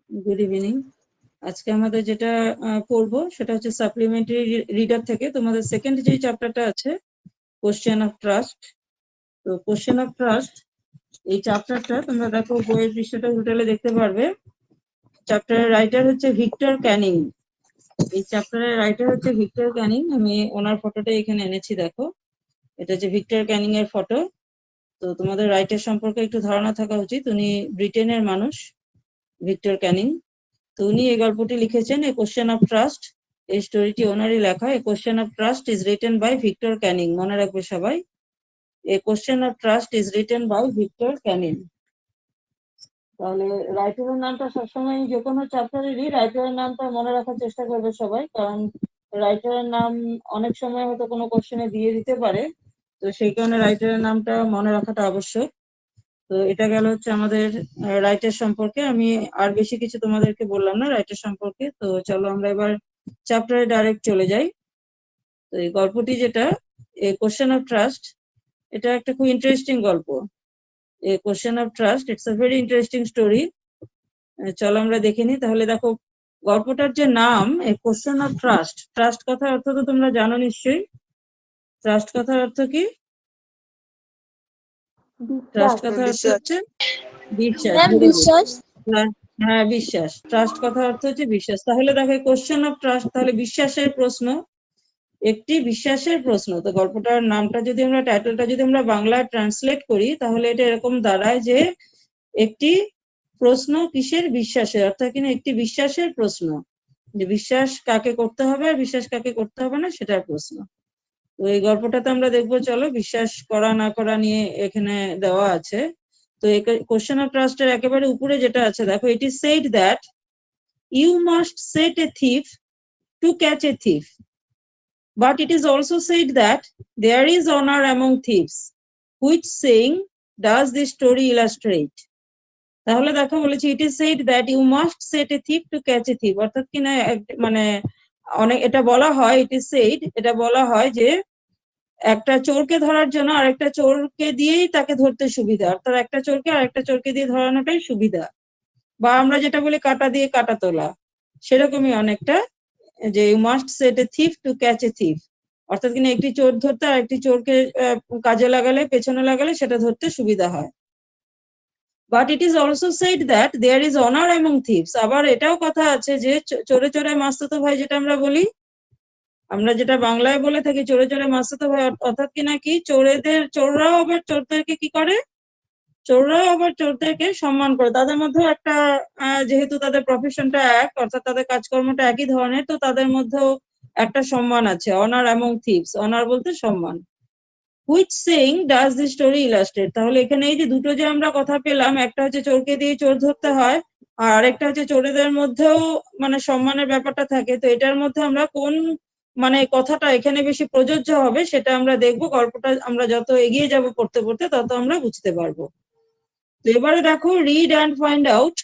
Good evening. আজকে আমাদের যেটা পড়বো সেটা হচ্ছে সাপ্লিমেন্টারি রিডার থেকে তোমাদের সেকেন্ড যে চ্যাপ্টারটা আছে কোশ্চেন অফ ট্রাস্ট। তো কোশ্চেন অফ ট্রাস্ট এই চ্যাপ্টারটা তোমরা দেখো বইয়ের পৃষ্ঠাটা উল্টালে দেখতে পারবে। চ্যাপ্টারের রাইটার হচ্ছে ভিক্টর ক্যানিং। এই চ্যাপ্টারের রাইটার হচ্ছে ভিক্টর ক্যানিং। আমি ওনার ফটোটা এখানে এনেছি, দেখো এটা হচ্ছে ভিক্টর ক্যানিং এর ফটো। তো তোমাদের রাইটার সম্পর্কে একটু ধারণা থাকা উচিত। উনি ব্রিটেনের মানুষ, ভিক্টর ক্যানিং। তো উনি এই গল্পটি লিখেছেন এ কোশ্চেন অফ ট্রাস্ট। এই স্টোরিটি ওনারই লেখা। A question of trust is written by Victor Canning. মনে রাখবে সবাই, a question of trust is written by Victor Canning. তাহলে রাইটারের নামটা সবসময় যে কোনো চ্যাপ্টারেরই রাইটারের নামটা মনে রাখার চেষ্টা করবে সবাই, কারণ রাইটারের নাম অনেক সময় হয়তো কোনো কোশ্চেনে দিয়ে দিতে পারে। তো সেই কারণে রাইটারের নামটা মনে রাখাটা আবশ্যক। তো এটা গেল হচ্ছে আমাদের রাইটার সম্পর্কে। আমি আর বেশি কিছু তোমাদেরকে বললাম না রাইটার সম্পর্কে। তো চলো আমরা এবার চ্যাপ্টারে ডাইরেক্ট চলে যাই। তো এই গল্পটি যেটা এ কোশ্চেন অফ ট্রাস্ট, এটা একটা খুব ইন্টারেস্টিং গল্প। A question of trust it's a very interesting story. চলো আমরা দেখে নিই। তাহলে দেখো গল্পটার যে নাম a question of trust, trust কথার অর্থ তো তোমরা জানো নিশ্চয়ই। ট্রাস্ট কথার অর্থ কি? ট্রাস্ট কথার অর্থ হচ্ছে বিশ্বাস। Very good. হ্যাঁ, বিশ্বাস। ট্রাস্ট কথার অর্থ হচ্ছে বিশ্বাস। তাহলে দেখো কোশ্চেন অফ ট্রাস্ট, তাহলে বিশ্বাসের প্রশ্ন, একটি বিশ্বাসের প্রশ্ন। তো গল্পটার নামটা যদি আমরা, টাইটেলটা যদি আমরা বাংলায় ট্রান্সলেট করি তাহলে এটা এরকম দাঁড়ায় যে একটি প্রশ্ন কিসের? বিশ্বাসের। অর্থাৎ কিনা একটি বিশ্বাসের প্রশ্ন, যে বিশ্বাস কাকে করতে হবে আর বিশ্বাস কাকে করতে হবে না সেটার প্রশ্ন। তো এই গল্পটাতে আমরা দেখবো, চলো বিশ্বাস করা না করা নিয়ে এখানে দেওয়া আছে। তো কোশ্চেন অফ ট্রাস্টের একেবারে উপরে যেটা আছে দেখো, it is said that you must set a thief to catch a thief, but it is also said that there is honour among thieves, which saying does this story illustrate. তাহলে দেখো বলেছি it is said that you must set a thief to catch a thief, অর্থাৎ কিনা মানে অনেক এটা বলা হয়, ইট ইজ সেইড, এটা বলা হয় যে একটা চোরকে ধরার জন্য আরেকটা চোরকে দিয়েই তাকে ধরতে সুবিধা, অর্থাৎ একটা চোরকে আরেকটা চোরকে দিয়ে ধরানোটাই সুবিধা। বা আমরা যেটা বলি কাটা দিয়ে কাটা তোলা, সেরকমই অনেকটা, যে you must set a thief to catch a thief, অর্থাৎ কিনা একটি চোর ধরতে আর একটি চোরকে কাজে লাগালে, পেছনে লাগালে সেটা ধরতে সুবিধা হয়। But it is also said that there is honour among thieves, আবার এটাও কথা আছে যে চোরে চোরে মাস্তুতো ভাই যেটা আমরা বলি, আমরা যেটা বাংলায় বলে থাকি চোরে চোরে মাস্তুতো ভাই, অর্থাৎ কিনা কি চোররাও আবার চোরদেরকে কি করে, চোররাও আবার চোরদেরকে সম্মান করে। তাদের মধ্যেও একটা যেহেতু তাদের প্রফেশনটা এক, অর্থাৎ তাদের কাজকর্মটা একই ধরনের, তো তাদের মধ্যেও একটা সম্মান আছে। অনার অ্যামং থিভস, অনার বলতে সম্মান। Which saying does the story illustrate, তাহলে এখানে এই যে দুটো যে আমরা কথা পেলাম, একটা হচ্ছে চোরকে দিয়ে চোর ধরতে হয় আর আরেকটা হচ্ছে চোরেদের মধ্যেও মানে সম্মানের ব্যাপারটা থাকে। তো এটার মধ্যে আমরা কোন মানে কথাটা এখানে বেশি প্রযোজ্য হবে সেটা আমরা দেখবো। গল্পটা আমরা যত এগিয়ে যাব পড়তে পড়তে তত আমরা বুঝতে পারবো। তো এবারে দেখো রিড অ্যান্ড ফাইন্ড আউট,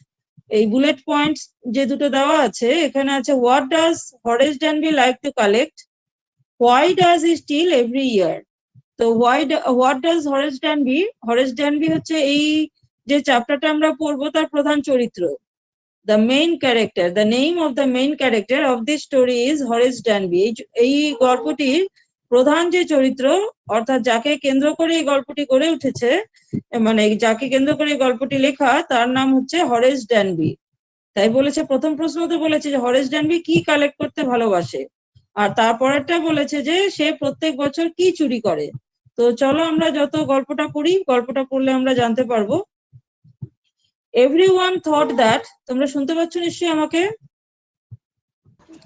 এই বুলেট পয়েন্টস যে দুটো দেওয়া আছে এখানে আছে, what does Horace Danby like to collect, why does he steal every year. তো হোয়াট ডাজ হরেস ড্যানবি, হরেস ড্যানবি হচ্ছে এই যে চ্যাপ্টারটা আমরা পড়বো তার প্রধান চরিত্র। The main character, the name of the main character of this story is Horace Danby. এই গল্পটির প্রধান যে চরিত্র, অর্থাৎ যাকে কেন্দ্র করে এই গল্পটি গড়ে উঠেছে, মানে যাকে কেন্দ্র করে এই গল্পটি লেখা, তার নাম হচ্ছে হরেস ড্যানবি। তাই বলেছে, প্রথম প্রশ্ন তো বলেছে যে হরেস ড্যানবি কি কালেক্ট করতে ভালোবাসে, আর তারপরেরটা বলেছে যে সে প্রত্যেক বছর কি চুরি করে। তো চলো আমরা যত গল্পটা পড়ি, গল্পটা পড়লে আমরা জানতে পারবো। এভরিওয়ান থট দ্যাট, তোমরা শুনতে পাচ্ছ নিশ্চয়ই আমাকে?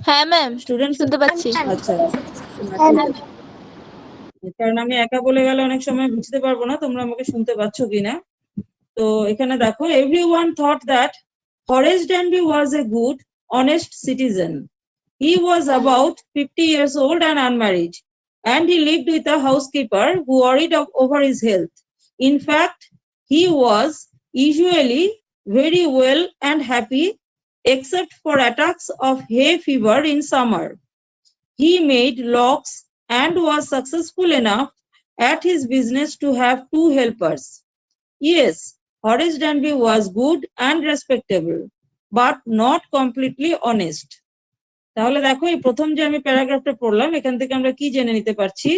হ্যাঁ ম্যাম, স্টুডেন্টস শুনতে পাচ্ছি। আচ্ছা, কারণ আমি একা বলে গেলে অনেক সময় বুঝতে পারবো না তোমরা আমাকে শুনতে পাচ্ছ কিনা। তো এখানে দেখো, everyone thought that Horace Danby was a good honest citizen. He was about 50 years old and unmarried, and he lived with a housekeeper who worried over his health. In fact, he was usually very well and happy, except for attacks of hay fever in summer. He made locks and was successful enough at his business to have 2 helpers. Yes, Horace Danby was good and respectable, but not completely honest. তাহলে দেখো এই প্রথম যে আমি প্যারাগ্রাফটা পড়লাম এখান থেকে আমরা কি জেনে নিতে পারছি,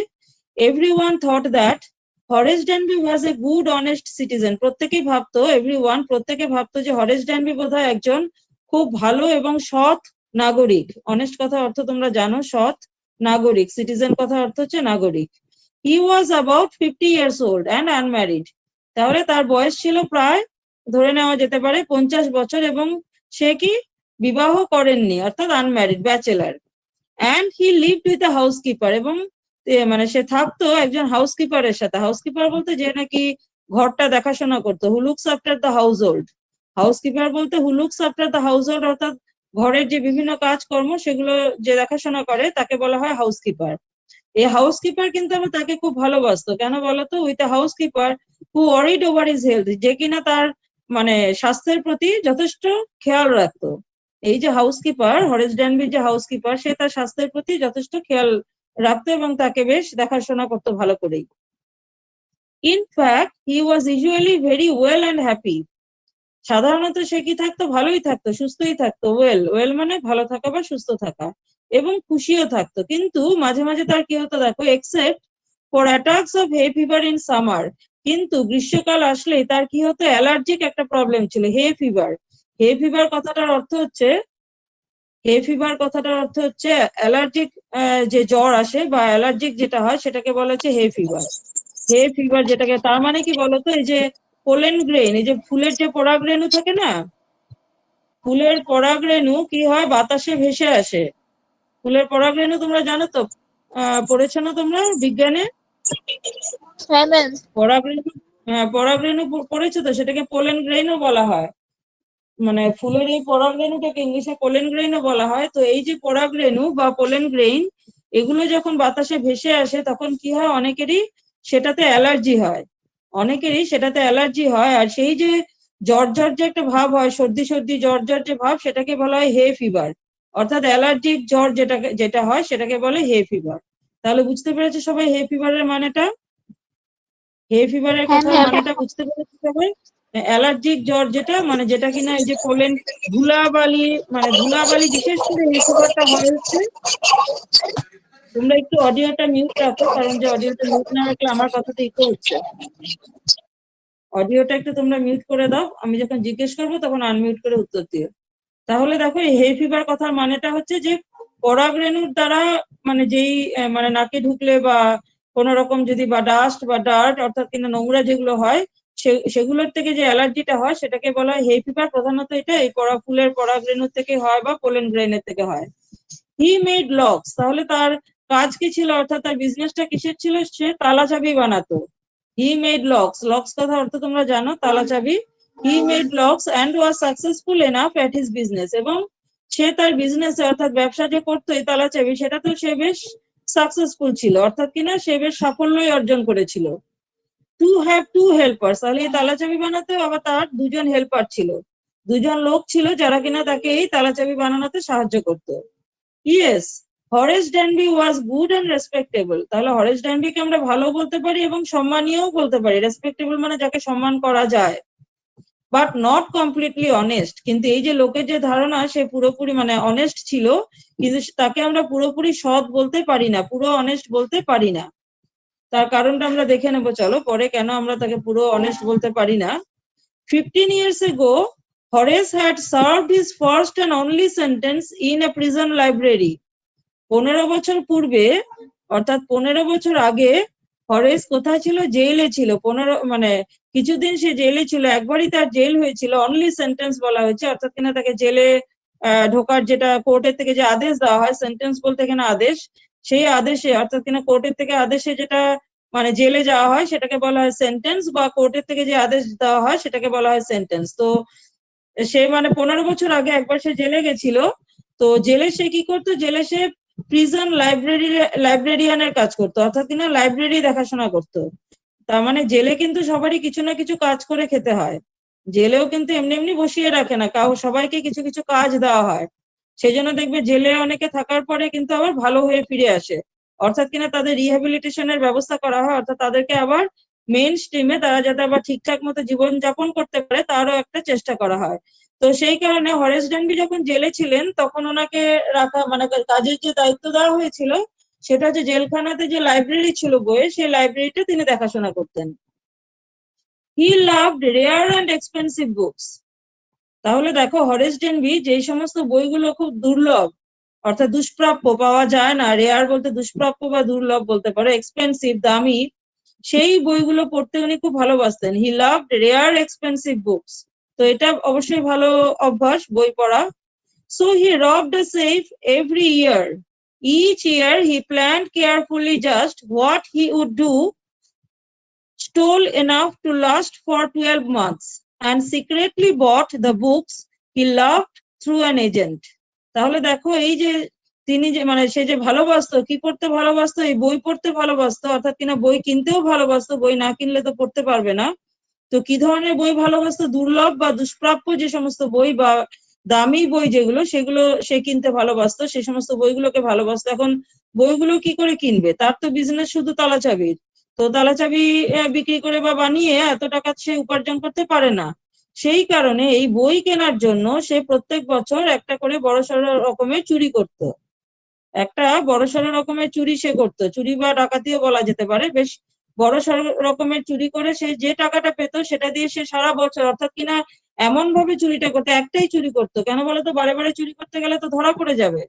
everyone thought that Horace Danby was a good honest citizen. প্রত্যেকেই ভাবতো, প্রত্যেকে ভাবতো যে হরেস ড্যানবি বোধহয় একজন খুব ভালো এবং সৎ নাগরিক। অনেস্ট কথা অর্থ তোমরা জানো, সৎ নাগরিক। সিটিজেন কথা অর্থ হচ্ছে নাগরিক। হি was about 50 years old and unmarried। তাহলে তার বয়স ছিল প্রায় ধরে নেওয়া যেতে পারে 50 বছর এবং সে কি বিবাহ করেননি, অর্থাৎ unmarried, bachelor. And he lived with a housekeeper, এবং মানে সে থাকতো একজন হাউসকিপারের সাথে। হাউসকিপার বলতে যে নাকি ঘরটা দেখাশোনা করতো, who looks after the household. Housekeeper বলতে who looks after the household, অর্থাৎ ঘরের যে বিভিন্ন কাজকর্ম সেগুলো যে দেখাশোনা করে তাকে বলা হয় হাউসকিপার। এই হাউসকিপার কিন্তু আবার তাকে খুব ভালোবাসতো। কেন বলতো? With a housekeeper who worried over his health, যে কিনা তার মানে স্বাস্থ্যের প্রতি যথেষ্ট খেয়াল রাখতো। এই যে হাউসকিপার, হরেস ড্যানবির যে হাউসকিপার, সে তার স্বাস্থ্যের প্রতি যথেষ্ট খেয়াল রাখতো এবং তাকে বেশ দেখাশোনা করতো ভালো করেই। In fact he was usually very well and happy. সাধারণত সে কি থাকতো? ভালোই থাকতো, সুস্থই থাকতো। ওয়েল মানে ভালো থাকা বা সুস্থ থাকা, এবং খুশিও থাকতো। কিন্তু মাঝে মাঝে তার কি হতো দেখো, except for attacks of hey fever in summer. কিন্তু গ্রীষ্মকাল আসলেই তার কি হতো? অ্যালার্জিক একটা প্রবলেম ছিল, হে ফিভার। হে ফিভার কথাটার অর্থ হচ্ছে অ্যালার্জিক, যে জ্বর আসে বা অ্যালার্জিক যেটা হয় সেটাকে বলা হচ্ছে হে ফিভার। হে ফিভার যেটাকে, তার মানে কি বলতো, এই যে পোলেন গ্রেন, এই যে ফুলের যে পরাগরেণু থাকে না, ফুলের পরাগরেণু কি হয়? বাতাসে ভেসে আসে। ফুলের পরাগরেণু তোমরা জানো তো, পড়েছো না তোমরা বিজ্ঞানে? পরাগরেণু পড়েছো তো, সেটাকে পোলেন গ্রেইনও বলা হয়। মানে ফুলের এই পরাগরেণুটাকে ইংলিশে পোলেন গ্রেইনও বলা হয়। তো এই যে পরাগরেণু বা পোলেন গ্রেইন, এগুলো যখন বাতাসে ভেসে আসে তখন কি হয়? অনেকেরই সেটাতে অ্যালার্জি হয়। আর সেই যে জ্বর যে একটা ভাব হয়, সর্দি জ্বর যে ভাব, সেটাকে বলা হয় হে ফিভার। অর্থাৎ অ্যালার্জিক জ্বর যেটা হয় সেটাকে বলে হে ফিভার। তাহলে বুঝতে পেরেছো সবাই হে ফিভারের মানেটা? হে ফিভারের কথা মানেটা বুঝতে পেরেছো সবাই? অ্যালার্জিক জ্বর যেটা, মানে যেটা কিনা এই যে পোলেন, ধুলাবালি, মানে ধুলাবালি বিশেষ করে হে ফিভারটা হয় হচ্ছে। তোমরা একটু অডিওটা মিউট রাখো, কারণ যে অডিওটা মিউট না রাখলে আমার কথাটা ইকো হচ্ছে। অডিওটা একটু তোমরা মিউট করে দাও, আমি যখন জিজ্ঞেস করবো তখন আনমিউট করে উত্তর দিও। তাহলে দেখো এই হে ফিভার কথার মানেটা হচ্ছে যে পরাগরেণুর দ্বারা, মানে যেই মানে নাকে ঢুকলে বা কোন রকম যদি বা ডাস্ট বা ডার্ট, অর্থাৎ কিনা নোংরা যেগুলো হয়, সেগুলোর থেকে যে অ্যালার্জিটা হয় সেটাকে বলা হয় হে ফিভার। প্রধানত এটা এই ফুলের পরাগরেণুর থেকে হয় বা পোলেন গ্রেইনের থেকে হয়। হি মেড লক্স, তাহলে তার কাজ কি ছিল, অর্থাৎ তার বিজনেসটা কিসের ছিল? সে তালা চাবি বানাতো। হি মেড লক্স কথা অর্থ তোমরা জানো, তালা চাবি। He made locks and was successful enough at his business, এবং সে তার বিজনেসে, অর্থাৎ ব্যবসা যে করতো এই তালা চাবি, সেটা তো সে বেশ সাকসেসফুল ছিল, অর্থাৎ কিনা সে বেশ সাফল্যই অর্জন করেছিল। টু হ্যাভ টু হেল্পার্স, তাহলে এই তালা চাবি বানাতে আবার তার দুজন হেল্পার ছিল, দুজন লোক ছিল যারা কিনা তাকে এই তালা চাবি বানানোতে সাহায্য করতো। Yes, Horace Danby was good and respectable. তাহলে হরেস ড্যানবিকে আমরা ভালো বলতে পারি এবং সম্মানীয়ও বলতে পারি। রেসপেক্টেবল মানে যাকে সম্মান করা যায়। বাট নট কমপ্লিটলি অনেস্ট, কিন্তু এই যে লোকের যে ধারণা সে পুরোপুরি মানে অনেস্ট ছিল, কিন্তু তাকে আমরা পুরোপুরি সৎ বলতে পারি না, পুরো অনেস্ট বলতে পারি না। তার কারণটা আমরা দেখে নেবো চলো পরে, কেন আমরা তাকে পুরো অনেস্ট বলতে পারি না। 15 years ago, Horace had served his first and only sentence in a prison library. 15 বছর পূর্বে, অর্থাৎ 15 বছর আগে হরেস কোথায় ছিল? জেলে ছিল। 15 মানে কিছুদিন সে জেলে ছিল, একবারই তার জেল হয়েছিল। অনলি সেন্টেন্স বলা হয়েছে, অর্থাৎ কিনা তাকে জেলে ঢোকার যেটা কোর্টের থেকে যে আদেশ দেওয়া হয়, সেন্টেন্স বলতে এখানে আদেশ, সেই আদেশে, অর্থাৎ কিনা কোর্টের থেকে আদেশে যেটা মানে জেলে যাওয়া হয় সেটাকে বলা হয় সেন্টেন্স, বা কোর্টের থেকে যে আদেশ দেওয়া হয় সেটাকে বলা হয় সেন্টেন্স। তো সে মানে 15 বছর আগে একবার সে জেলে গেছিল। তো জেলে সে কি করতো? জেলে সে প্রিজন লাইব্রেরিয়ানের কাজ করতো, অর্থাৎ কিনা লাইব্রেরি দেখাশোনা করতো। তার মানে জেলে কিন্তু সবারই কিছু না কিছু কাজ করে খেতে হয়। জেলেও কিন্তু এমনি এমনি বসিয়ে রাখে না, সবাইকে কিছু কিছু কাজ দেওয়া হয়। সেই জন্য দেখবে জেলে অনেকে থাকার পরে কিন্তু আবার ভালো হয়ে ফিরে আসে, অর্থাৎ কিনা তাদের রিহ্যাবিলিটেশনের ব্যবস্থা করা হয়, অর্থাৎ তাদেরকে আবার মেইন স্ট্রিমে তারা যাতে আবার ঠিকঠাক মতো জীবন যাপন করতে পারে তারও একটা চেষ্টা করা হয়। তো সেই কারণে হরেস ডানবি যখন জেলে ছিলেন তখন ওনাকে রাখা মানে কাজের যে দায়িত্ব দেওয়া হয়েছিল সেটা হচ্ছে জেলখানাতে যে লাইব্রেরি ছিল বইয়ের, সেই লাইব্রেরিটা তিনি দেখাশোনা করতেন। He loved rare and expensive books. তাহলে দেখো হরেস ডেনবি যেই সমস্ত বইগুলো খুব দুর্লভ অর্থাৎ দুষ্প্রাপ্য, পাওয়া যায় না, রেয়ার বলতে দুষ্প্রাপ্য বা দুর্লভ বলতে পারো, এক্সপেন্সিভ দামি, সেই বইগুলো পড়তে উনি খুব ভালোবাসতেন। He loved rare expensive books. তো এটা অবশ্যই ভালো অভ্যাস বই পড়া। So he robbed a safe every year. Each year he planned carefully just what he would do, stole enough to last for 12 months, and secretly bought the books he loved through an agent. তাহলে দেখো এই যে তিনি যে মানে সে যে ভালোবাসতো, কি পড়তে ভালোবাসতো, এই বই পড়তে ভালোবাসতো, অর্থাৎ কিনা বই কিনতেও ভালোবাসতো, বই না কিনলে তো পড়তে পারবে না। তো কি ধরনের বই ভালোবাসতো? দুর্লভ বা দুষ্প্রাপ্য যে সমস্ত বই বা দামি বই যেগুলো, সেগুলো সে কিনতে ভালোবাসতো, সে সমস্ত বইগুলোকে ভালোবাসতো। এখন বইগুলো কি করে কিনবে? তার তো বিজনেস শুধু তালা চাবির। তো তালা চাবি বিক্রি করে বা বানিয়ে এত টাকা সে উপার্জন করতে পারে না। সেই কারণে এই বই কেনার জন্য সে প্রত্যেক বছর একটা করে বড়সড় রকমের চুরি করত। একটা বড়সড় রকমের চুরি সে করতো, চুরি বা ডাকাতিও বলা যেতে পারে। বেশ বড়সড় রকমের চুরি করে সে যে টাকাটা পেত সেটা দিয়ে সে সারা বছর, অর্থাৎ কিনা এমন ভাবে চুরিটা করতো, একটাই চুরি করতো। কেন বলতো? বারে বারে চুরি করতে গেলে তো ধরা পড়ে যাবে,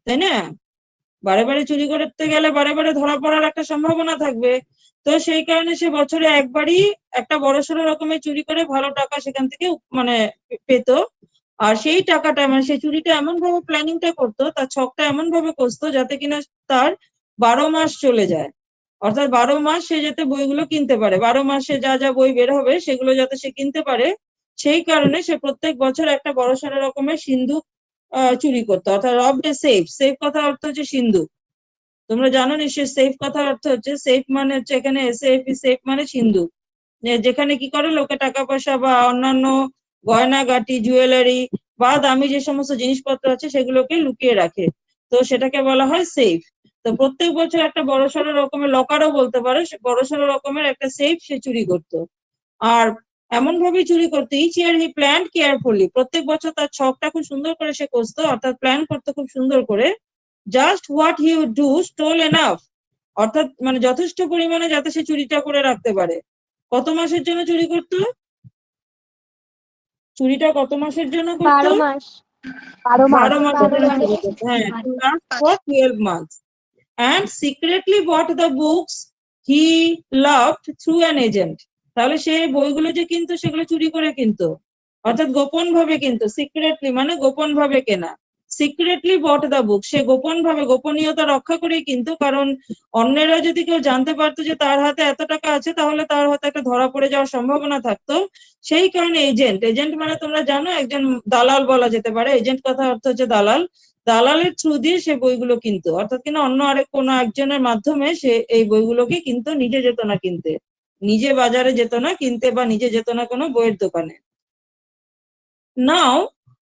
তাই না? বারে বারে চুরি করতে গেলে বারে বারে ধরা পড়ার একটা সম্ভাবনা থাকবে। তো সেই কারণে সে বছরে একবারই একটা বড়সড় রকমের চুরি করে ভালো টাকা সেখান থেকে মানে পেত। আর সেই টাকাটা মানে সেই চুরিটা এমন ভাবে প্ল্যানিংটা করতো, তার ছকটা এমন ভাবে কষতো যাতে কিনা তার 12 মাস চলে যায়। অর্থাৎ 12 মাস সে যাতে বইগুলো কিনতে পারে, 12 মাসে যা যা বই বের হবে সেগুলো যাতে সে কিনতে পারে, সেই কারণে সে প্রত্যেক বছর একটা বড়সড় রকমের সিন্ধুক চুরি করতো। অর্থাৎ রব এ সেফ। সেফ কথা অর্থ হচ্ছে সিন্ধুক। তোমরা জানো নিশ্চয়ই সেফ কথার অর্থ হচ্ছে, সেফ মানে হচ্ছে এখানে এসএফ, সেফ মানে সিন্ধুক, যেখানে কি করে লোকে টাকা পয়সা বা অন্যান্য গয়নাগাটি, জুয়েলারি বা দামি যে সমস্ত জিনিসপত্র আছে সেগুলোকে লুকিয়ে রাখে। তো সেটাকে বলা হয় সেফ। তো প্রত্যেক বছর একটা বড়সড় রকমের, লকারও বলতে পারো, বড়সড় রকমের একটা সেফ সে চুরি করতো। আর এমন ভাবে চুরি করতো, ইচ ইয়ার হি প্ল্যান্ড কেয়ারফুলি, প্রত্যেক বছর তার ছকটা খুব সুন্দর করে সে কষতো, অর্থাৎ প্ল্যান করতো খুব সুন্দর করে। Just what he would do, stole enough, অর্থাৎ মানে যথেষ্ট পরিমাণে যাতে সে চুরিটা করে রাখতে পারে। কত মাসের জন্য চুরি করতো? চুরিটা কত মাসের জন্য করতো? 12 মাস। 12 মাসের জন্য চুরি করতো। হ্যাঁ, to last for 12 months. And secretly bought the books he loved through an agent. তাহলে সে বইগুলো যে কিনতো সেগুলো চুরি করে কিনতো, অর্থাৎ গোপন ভাবে কিনতো। সিক্রেটলি মানে গোপন ভাবে কেনা। সিক্রেটলি বট দ্য বুক, সে গোপন ভাবে, গোপনীয়তা রক্ষা করেই কিন্তু, কারণ অন্যেরা যদি কেউ জানতে পারতো যে তার হাতে এত টাকা আছে তাহলে তার হাতে একটা ধরা পড়ে যাওয়ার সম্ভাবনা থাকতো। সেই কারণে এজেন্ট, এজেন্ট মানে তোমরা জানো একজন দালাল বলা যেতে পারে। এজেন্ট কথা অর্থ হচ্ছে দালাল। দালালের থ্রু দিয়ে সে বইগুলো কিনতো, অর্থাৎ কিনা অন্য আরেক কোনো একজনের মাধ্যমে সে এই বইগুলোকে কিনতো, নিজে যেত না কিনতে, নিজে বাজারে যেত না কিনতে বা নিজে যেত না কোনো বইয়ের দোকানে। Now,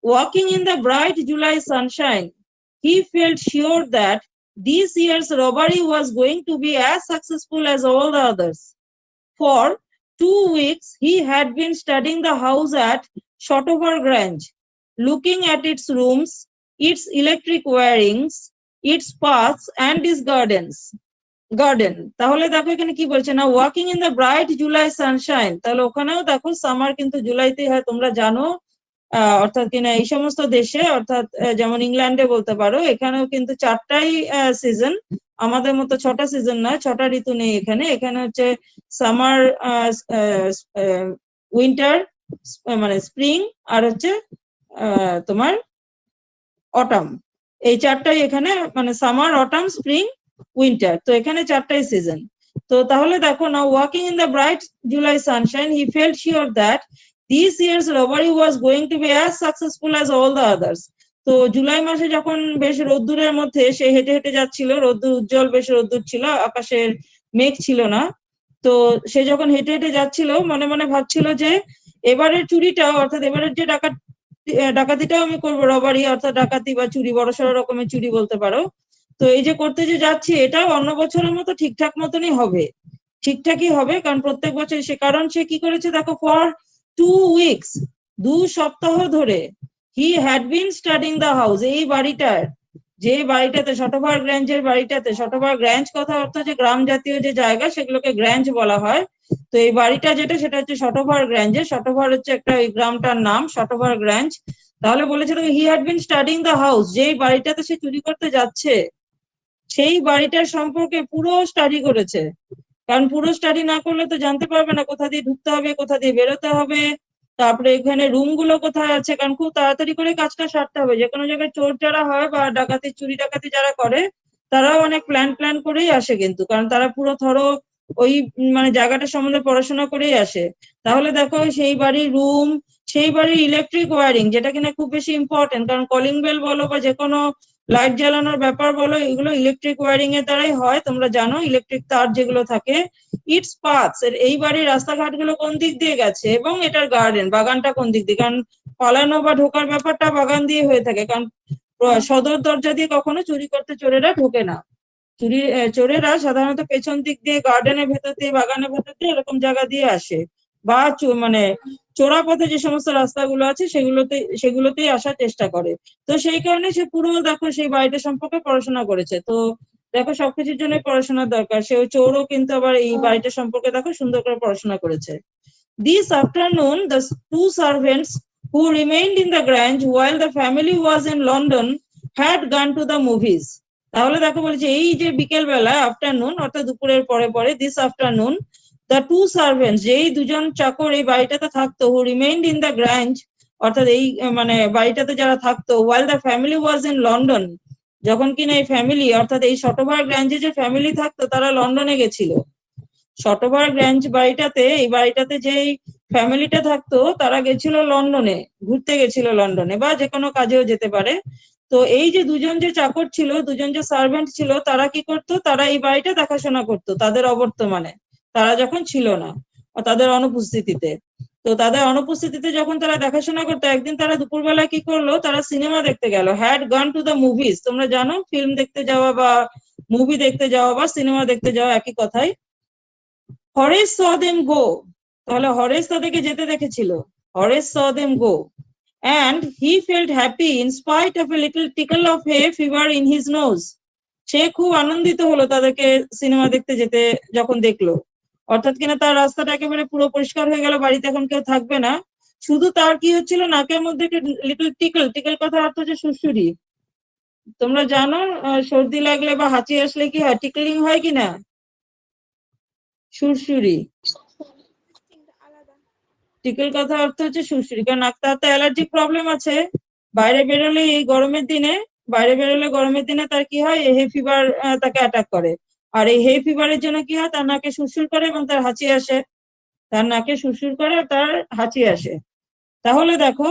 walking in the bright July sunshine, he felt sure that this year's robbery was going to be as successful as all the others. For 2 weeks, he had been studying the house at Shotover Grange, looking at its rooms, its electric wirings, its paths, and its garden. তাহলে দেখো এখানে কি বলছে না, walking in the bright July Sunshine. তাহলে ওখানেও দেখো summer কিন্তু জুলাইতে হয়, তোমরা জানো। অর্থাৎ কিনা এই সমস্ত দেশে, অর্থাৎ যেমন ইংল্যান্ডে বলতে পারো, এখানেও কিন্তু 4টাই সিজন। আমাদের মতো 6টা সিজন নয়, 6টা ঋতু নেই এখানে। এখানে হচ্ছে সামার, উইন্টার মানে স্প্রিং, আর হচ্ছে তোমার অটাম। এই 4টাই এখানে মানে সামার, অটাম, স্প্রিং, উইন্টার। তো এখানে 4টাই সিজন। তো তাহলে দেখো না, walking in the bright July Sunshine, he felt sure that this year's robbery was going to be as successful as all the others. তো জুলাই মাসে যখন বেশ রোদ্দুরের মধ্যে সে হেঁটে হেঁটে যাচ্ছিল, রোদ্দুর উজ্জ্বল, বেশ রোদ্দুর ছিল, আকাশের মেঘ ছিল না। তো সে যখন হেঁটে হেঁটে যাচ্ছিল মনে মনে ভাবছিল যে এবারের চুরিটা, অর্থাৎ এবারের যে ডাকাতিটাও আমি করবো, রবারি অর্থাৎ ডাকাতি বা চুরি, বড়সড় রকমের চুরি বলতে পারো। তো এই যে করতে যে যাচ্ছি, এটাও অন্য বছরের মতো ঠিকঠাক মতনই হবে, ঠিকঠাকই হবে। কারণ প্রত্যেক বছর কারণ সে কি করেছে দেখো, ফর 2 weeks, 2 সপ্তাহ ধরে he had been studying the house, এই বাড়িটার, যে বাড়িটাতে শতভার গ্র্যাঞ্জের বাড়িটাতে, শতভার গ্র্যাঞ্জ কথা অর্থ যে গ্রাম জাতীয় যে জায়গা সেগুলোকে গ্র্যাঞ্জ বলা হয়। তো এই বাড়িটা যেটা সেটা হচ্ছে শতভার গ্র্যাঞ্জে, শতভার হচ্ছে একটা ওই গ্রামটার নাম, শতভার গ্র্যাঞ্জ। তাহলে বলেছে he had been studying the house, যেই বাড়িটাতে সে চুরি করতে যাচ্ছে সেই বাড়িটার সম্পর্কে পুরো স্টাডি করেছে। কারণ পুরো স্টাডি না করলে তো জানতে পারবে না কোথা দিয়ে ঢুকতে হবে, কোথা দিয়ে বেরোতে হবে, তারপরে এখানে রুম গুলো কোথায় আছে, কারণ খুব তাড়াতাড়ি করে কাজটা সারতে হবে। যে কোনো জায়গায় চোর যারা হয় বা ডাকাতি চুরি ডাকাতি যারা করে তারাও অনেক প্ল্যান করেই আসে, কিন্তু কারণ তারা পুরো ধরো ওই মানে জায়গাটা সম্বন্ধে পড়াশোনা করেই আসে। তাহলে দেখো সেই বাড়ির রুম, সেই বাড়ির ইলেকট্রিক ওয়্যারিং, যেটা কিনা খুব বেশি ইম্পর্টেন্ট, কারণ কলিং বেল বলো বা যে কোনো লাইট জ্বালানোর ব্যাপার বলো, এগুলো ইলেকট্রিক ওয়্যারিং এর দ্বারাই হয়। তোমরা জানো ইলেকট্রিক তার যেগুলো থাকে, ইটস পাথস, এই বাড়ির রাস্তাঘাট গুলো কোন দিক দিয়ে গেছে এবং এটার গার্ডেন বাগানটা কোন দিক দিয়ে, কারণ পালানো বা ঢোকার ব্যাপারটা বাগান দিয়ে হয়ে থাকে। কারণ সদর দরজা দিয়ে কখনো চুরি করতে চোরেরা ঢোকে না। চোরেরা সাধারণত পেছন দিক দিয়ে, গার্ডেনের ভেতর দিয়ে, বাগানের ভেতর দিয়ে এরকম জায়গা দিয়ে আসে, বা মানে চোরা পথে যে সমস্ত রাস্তাগুলো আছে সেগুলোতেই আসার চেষ্টা করে। তো সেই কারণে সে পুরো দেখো সেই বাড়িটা সম্পর্কে পড়াশোনা করেছে। তো দেখো সবকিছুর জন্য পড়াশোনার দরকার, সে ওই চোরও কিন্তু আবার এই বাড়িটা সম্পর্কে দেখো সুন্দর করে পড়াশোনা করেছে। This afternoon the two servants who remained in the Grange while the family was in London had gone to the movies. তাহলে দেখো বলছে এই যে বিকেল বেলা, আফটারনুন অর্থাৎ দুপুরের পরে পরে, this afternoon the two servants, যেই দুজন চাকর এই বাড়িটাতে থাকতো, who remained in the grange অর্থাৎ এই মানে বাড়িটাতে যারা থাকতো, while the family was in London, যখন কিনা এই ফ্যামিলি অর্থাৎ এই শতভার গ্র্যাঞ্জে যে ফ্যামিলি থাকতো তারা লন্ডনে গেছিল। শতভার গ্র্যাঞ্জ বাড়িটাতে, এই বাড়িটাতে যেই ফ্যামিলিটা থাকতো তারা গেছিল লন্ডনে, ঘুরতে গেছিল লন্ডনে, বা যে কোনো কাজেও যেতে পারে। তো এই যে দুজন যে চাকর ছিল, দুজন যে সার্ভেন্ট ছিল, তারা কি করতো, তারা এই বাড়িটা দেখাশোনা করতো তাদের অবর্তমানে, তারা যখন ছিল না, তাদের অনুপস্থিতিতে। তো তাদের অনুপস্থিতিতে যখন তারা দেখাশোনা করতো, একদিন তারা দুপুরবেলা কি করলো, তারা সিনেমা দেখতে গেল, হ্যাড গান টু দ্য মুভিজ। তোমরা জানো ফিল্ম দেখতে যাওয়া বা মুভি দেখতে যাওয়া বা সিনেমা দেখতে যাওয়া একই কথাই। হরেশ saw them go, তাহলে হরেশ তাদেরকে যেতে দেখেছিল, হরেশ saw them go and he felt happy in spite of a little tickle of hay fever in his nose. সে খুব আনন্দিত হলো তাদেরকে সিনেমা দেখতে যেতে যখন দেখলো, অর্থাৎ কিনা তার রাস্তাটা একেবারে পুরো পরিষ্কার হয়ে গেল, বাড়িতে এখন কেউ থাকবে না। শুধু তার কি হচ্ছিল, নাকের মধ্যে একটা লিটল টিকল, টিকল কথা অর্থ হচ্ছে সুড়সুড়ি। তোমরা জানো সর্দি লাগলে বা হাঁচি আসলে কি হয়, টিকলিং হয় কিনা, সুড়সুড়ি। টিকল কথা অর্থ হচ্ছে সুড়সুড়ি, কারণ তার তো অ্যালার্জিক প্রবলেম আছে, বাইরে বেরোলে এই গরমের দিনে, বাইরে বেরোলে গরমের দিনে তার কি হয়, হে ফিভার তাকে অ্যাটাক করে। আর এই হে ফিভারের জন্য কি হয়, তার নাকে সুরসুর করে এবং তার হাঁচি আসে, তার নাকে সুরসুর করে আর তার হাঁচি আসে। তাহলে দেখো,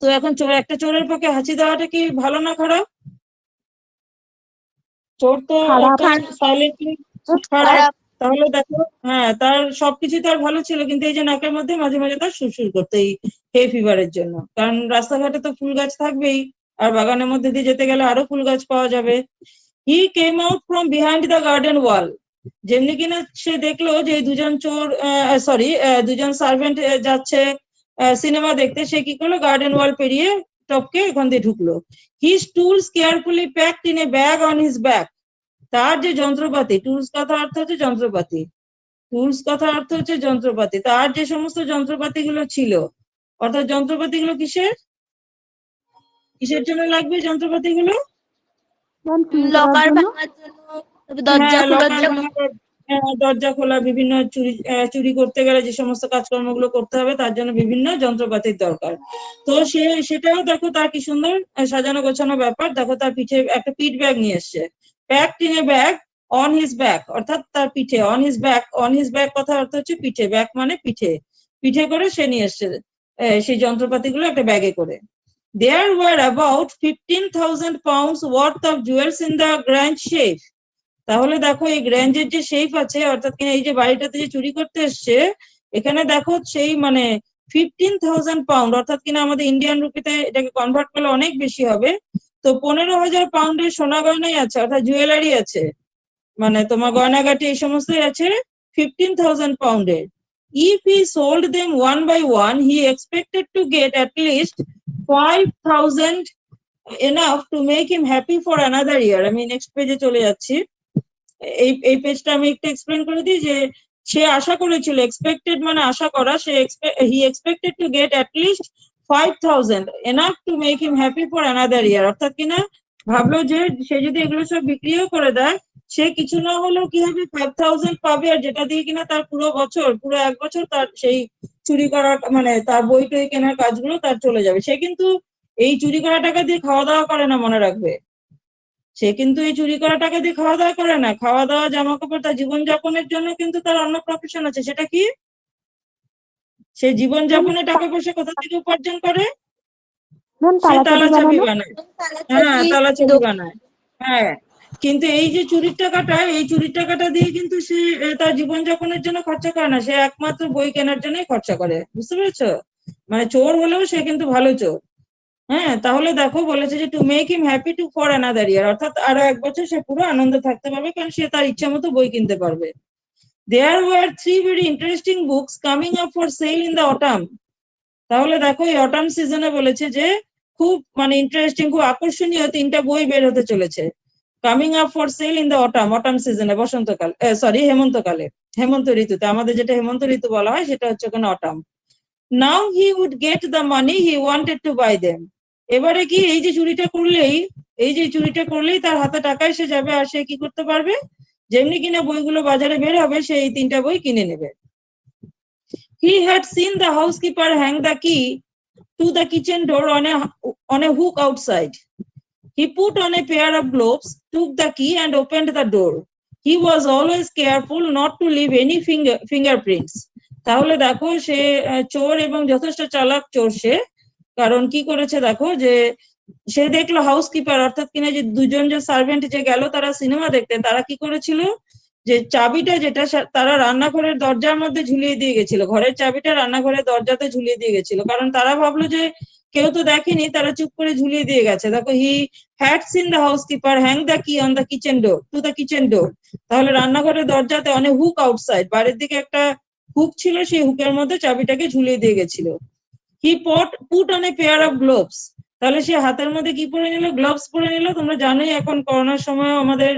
তো এখন একটা চোরের পক্ষে হাঁচি দেওয়াটা কি ভালো না খারাপ? চোর তো সাইলেন্টলি খারাপ। তাহলে দেখো, হ্যাঁ তার সবকিছু তার ভালো ছিল, কিন্তু এই যে নাকের মধ্যে মাঝে মাঝে তার সুরসুর করতে, এই হে ফিভারের জন্য। কারণ রাস্তাঘাটে তো ফুল গাছ থাকবেই, আর বাগানের মধ্যে দিয়ে যেতে গেলে আরো ফুল গাছ পাওয়া যাবে। He came out from behind the garden wall, যেমনি কিনা সে দেখলো যে দুজন চোর, দুজন সার্ভেন্ট যাচ্ছে সিনেমা দেখতে, সে কি করলো, গার্ডেন ওয়াল পেরিয়ে টপকে এখান দিয়ে ঢুকলো। His tools carefully packed in a bag on his back, তার যে যন্ত্রপাতি, টুলস কথা অর্থ হচ্ছে যন্ত্রপাতি, টুলস কথা অর্থ হচ্ছে যন্ত্রপাতি, তার যে সমস্ত যন্ত্রপাতি গুলো ছিল, অর্থাৎ যন্ত্রপাতি গুলো কিসের কিসের জন্য লাগবে যন্ত্রপাতি গুলো, লকার ভাঙার জন্য, দরজা খোলার জন্য, দরজা খোলা, বিভিন্ন চুরি করতে গেলে যে সমস্ত কাজকর্মগুলো করতে হবে তার জন্য বিভিন্ন যন্ত্রপাতির দরকার। তো সেটাও দেখো তার কি সুন্দর সাজানো গোছানো ব্যাপার। দেখো তার পিঠে একটা পিঠ ব্যাগ নিয়ে এসছে, packed in a bag on his back, অর্থাৎ তার পিঠে, on his back, on his back কথা অর্থ হচ্ছে পিঠে, ব্যাক মানে পিঠে, পিঠে করে সে নিয়ে এসছে সেই যন্ত্রপাতিগুলো একটা ব্যাগে করে। There were about 15,000 pounds worth of jewels in the Grange safe. তাহলে দেখো এই গ্র্যাঞ্জের যে শেফ আছে, অর্থাৎ কিনা এই যে বাড়িটাতে যে চুরি করতে এসছে, এখানে দেখো সেই মানে 15,000 পাউন্ড, অর্থাৎ কিনা আমাদের ইন্ডিয়ান রুপিতে এটাকে কনভার্ট করলে অনেক বেশি হবে। তো 15,000 পাউন্ডের সোনা গয়নাই আছে, অর্থাৎ জুয়েলারি আছে, মানে তোমার গয়নাগাটি এই সমস্তই আছে 15,000 পাউন্ডের। If he sold them one by one, he expected to get at least 5,000, enough to make him happy for another year. আমি নেক্সট পেজে চলে যাচ্ছি। এই পেজটা আমি একটু এক্সপ্লেন করে দিই যে সে আশা করেছিল, এক্সপেক্টেড মানে আশা করা, he expected to get at least 5,000 enough to make him happy for another year. অর্থাৎ কিনা ভাবলো যে সে যদি এগুলো সব বিক্রিও করে দেয়, সে কিছু না হলেও কি হবে 5,000 পাবে, আর যেটা দিয়ে কিনা তার পুরো 1 বছর তার সেই চুরি করা মানে তার বই টই কেনার কাজগুলো তার চলে যাবে। সে কিন্তু এই চুরি করা টাকা দিয়ে খাওয়া দাওয়া করে না, মনে রাখবে। সে কিন্তু এই চুরি করা টাকা দিয়ে খাওয়া দাওয়া করে না। খাওয়া দাওয়া, জামা কাপড়, তার জীবনযাপনের জন্য কিন্তু তার অন্য প্রফেশন আছে। সেটা কি? সে জীবনযাপনের টাকা পয়সা কোথা থেকে উপার্জন করে? সে তালা চাবি বানায়। হ্যাঁ, তালা চাবি বানায়। হ্যাঁ, কিন্তু এই যে চুরির টাকাটা, এই চুরির টাকাটা দিয়ে কিন্তু সে তার জীবনযাপনের জন্য খরচা করে না, সে একমাত্র বই কেনার জন্যই খরচা করে। বুঝতে পেরেছো? মানে চোর হলেও সে কিন্তু ভালো চোর। হ্যাঁ, তাহলে দেখো বলেছে যে to make him happy to for another year, অর্থাৎ আরো 1 বছর সে পুরো আনন্দে থাকতে পারবে, কারণ সে তার ইচ্ছা মতো বই কিনতে পারবে। There were 3 very interesting books coming up for sale in the autumn. তাহলে দেখো এই অটাম সিজনে বলেছে যে খুব মানে ইন্টারেস্টিং, খুব আকর্ষণীয় 3টা বই বের হতে চলেছে। Coming up for sale in the autumn সিজনে, বসন্তকাল, সরি হেমন্তকালে, হেমন্ত ঋতুতে। আমাদের যেটা হেমন্ত ঋতু বলা হয় সেটা হচ্ছে ওখানে autumn. Now he would get the money he wanted to buy them. এবারে কি এই যে চুরিটা করলেই তার হাতে টাকা এসে যাবে, আর সে কি করতে পারবে? যেমনি কিনা বইগুলো বাজারে বের হবে, সে এই 3টা বই কিনে নেবে। He had seen the housekeeper hang the key to the kitchen door on a hook outside. He put on a pair of gloves, took the key and opened the door. He was always careful not to leave any fingerprints. তাহলে দেখো সে চোর এবং যথেষ্ট চালাক চোর সে। কারণ কি করেছে দেখো, যে সে দেখলো হাউসকিপার, অর্থাৎ কিনা যে দুজন যে সার্ভেন্ট যে গেল তারা সিনেমা দেখতে, তারা কি করেছিল যে চাবিটা যেটা তারা রান্নাঘরের দরজার মধ্যে ঝুলিয়ে দিয়ে গেছিল, ঘরের চাবিটা রান্নাঘরের দরজাতে ঝুলিয়ে দিয়ে গেছিল। কারণ তারা ভাবলো যে কেউ তো দেখেনি, তারা চুপ করে ঝুলিয়ে দিয়ে গেছে। দেখো, he had seen the housekeeper hang the key on the kitchen door to the kitchen door. তাহলে রান্নাঘরের দরজাতে অনেক হুক আউটসাইড, বাইরের দিকে একটা হুক ছিল, সেই হুকের মধ্যে চাবিটাকে ঝুলিয়ে দিয়ে গেছিল। He put on a pair of gloves. তাহলে সে হাতের মধ্যে কি পরে নিল? গ্লোভস পরে নিল। তোমরা জানোই এখন করোনার সময় আমাদের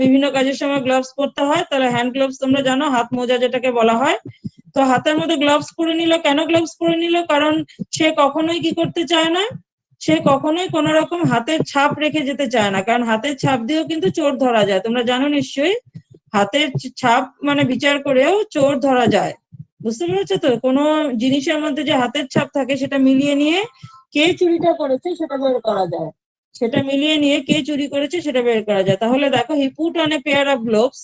বিভিন্ন কাজের সময় গ্লোভস পরতে হয়। তাহলে হ্যান্ড গ্লোভস তোমরা জানো, হাত মোজা যেটাকে বলা হয়। তো হাতের মধ্যে গ্লোভস পরে নিল। কেন গ্লোভস পরে নিল? কারণ সে কখনোই কি করতে চায় না, সে কখনোই কোন রকম হাতের ছাপ রেখে যেতে চায় না, কারণ হাতের ছাপ দিয়েও কিন্তু চোর ধরা যায়। তোমরা জানো নিশ্চয়ই, হাতের ছাপ মানে বিচার করেও চোর ধরা যায়। বুঝতে পেরেছো তো? কোনো জিনিসের মধ্যে যে হাতের ছাপ থাকে সেটা মিলিয়ে নিয়ে কে চুরিটা করেছে সেটা বের করা যায়, সেটা মিলিয়ে নিয়ে কে চুরি করেছে সেটা বের করা যায়। তাহলে দেখো, he put on a pair of gloves,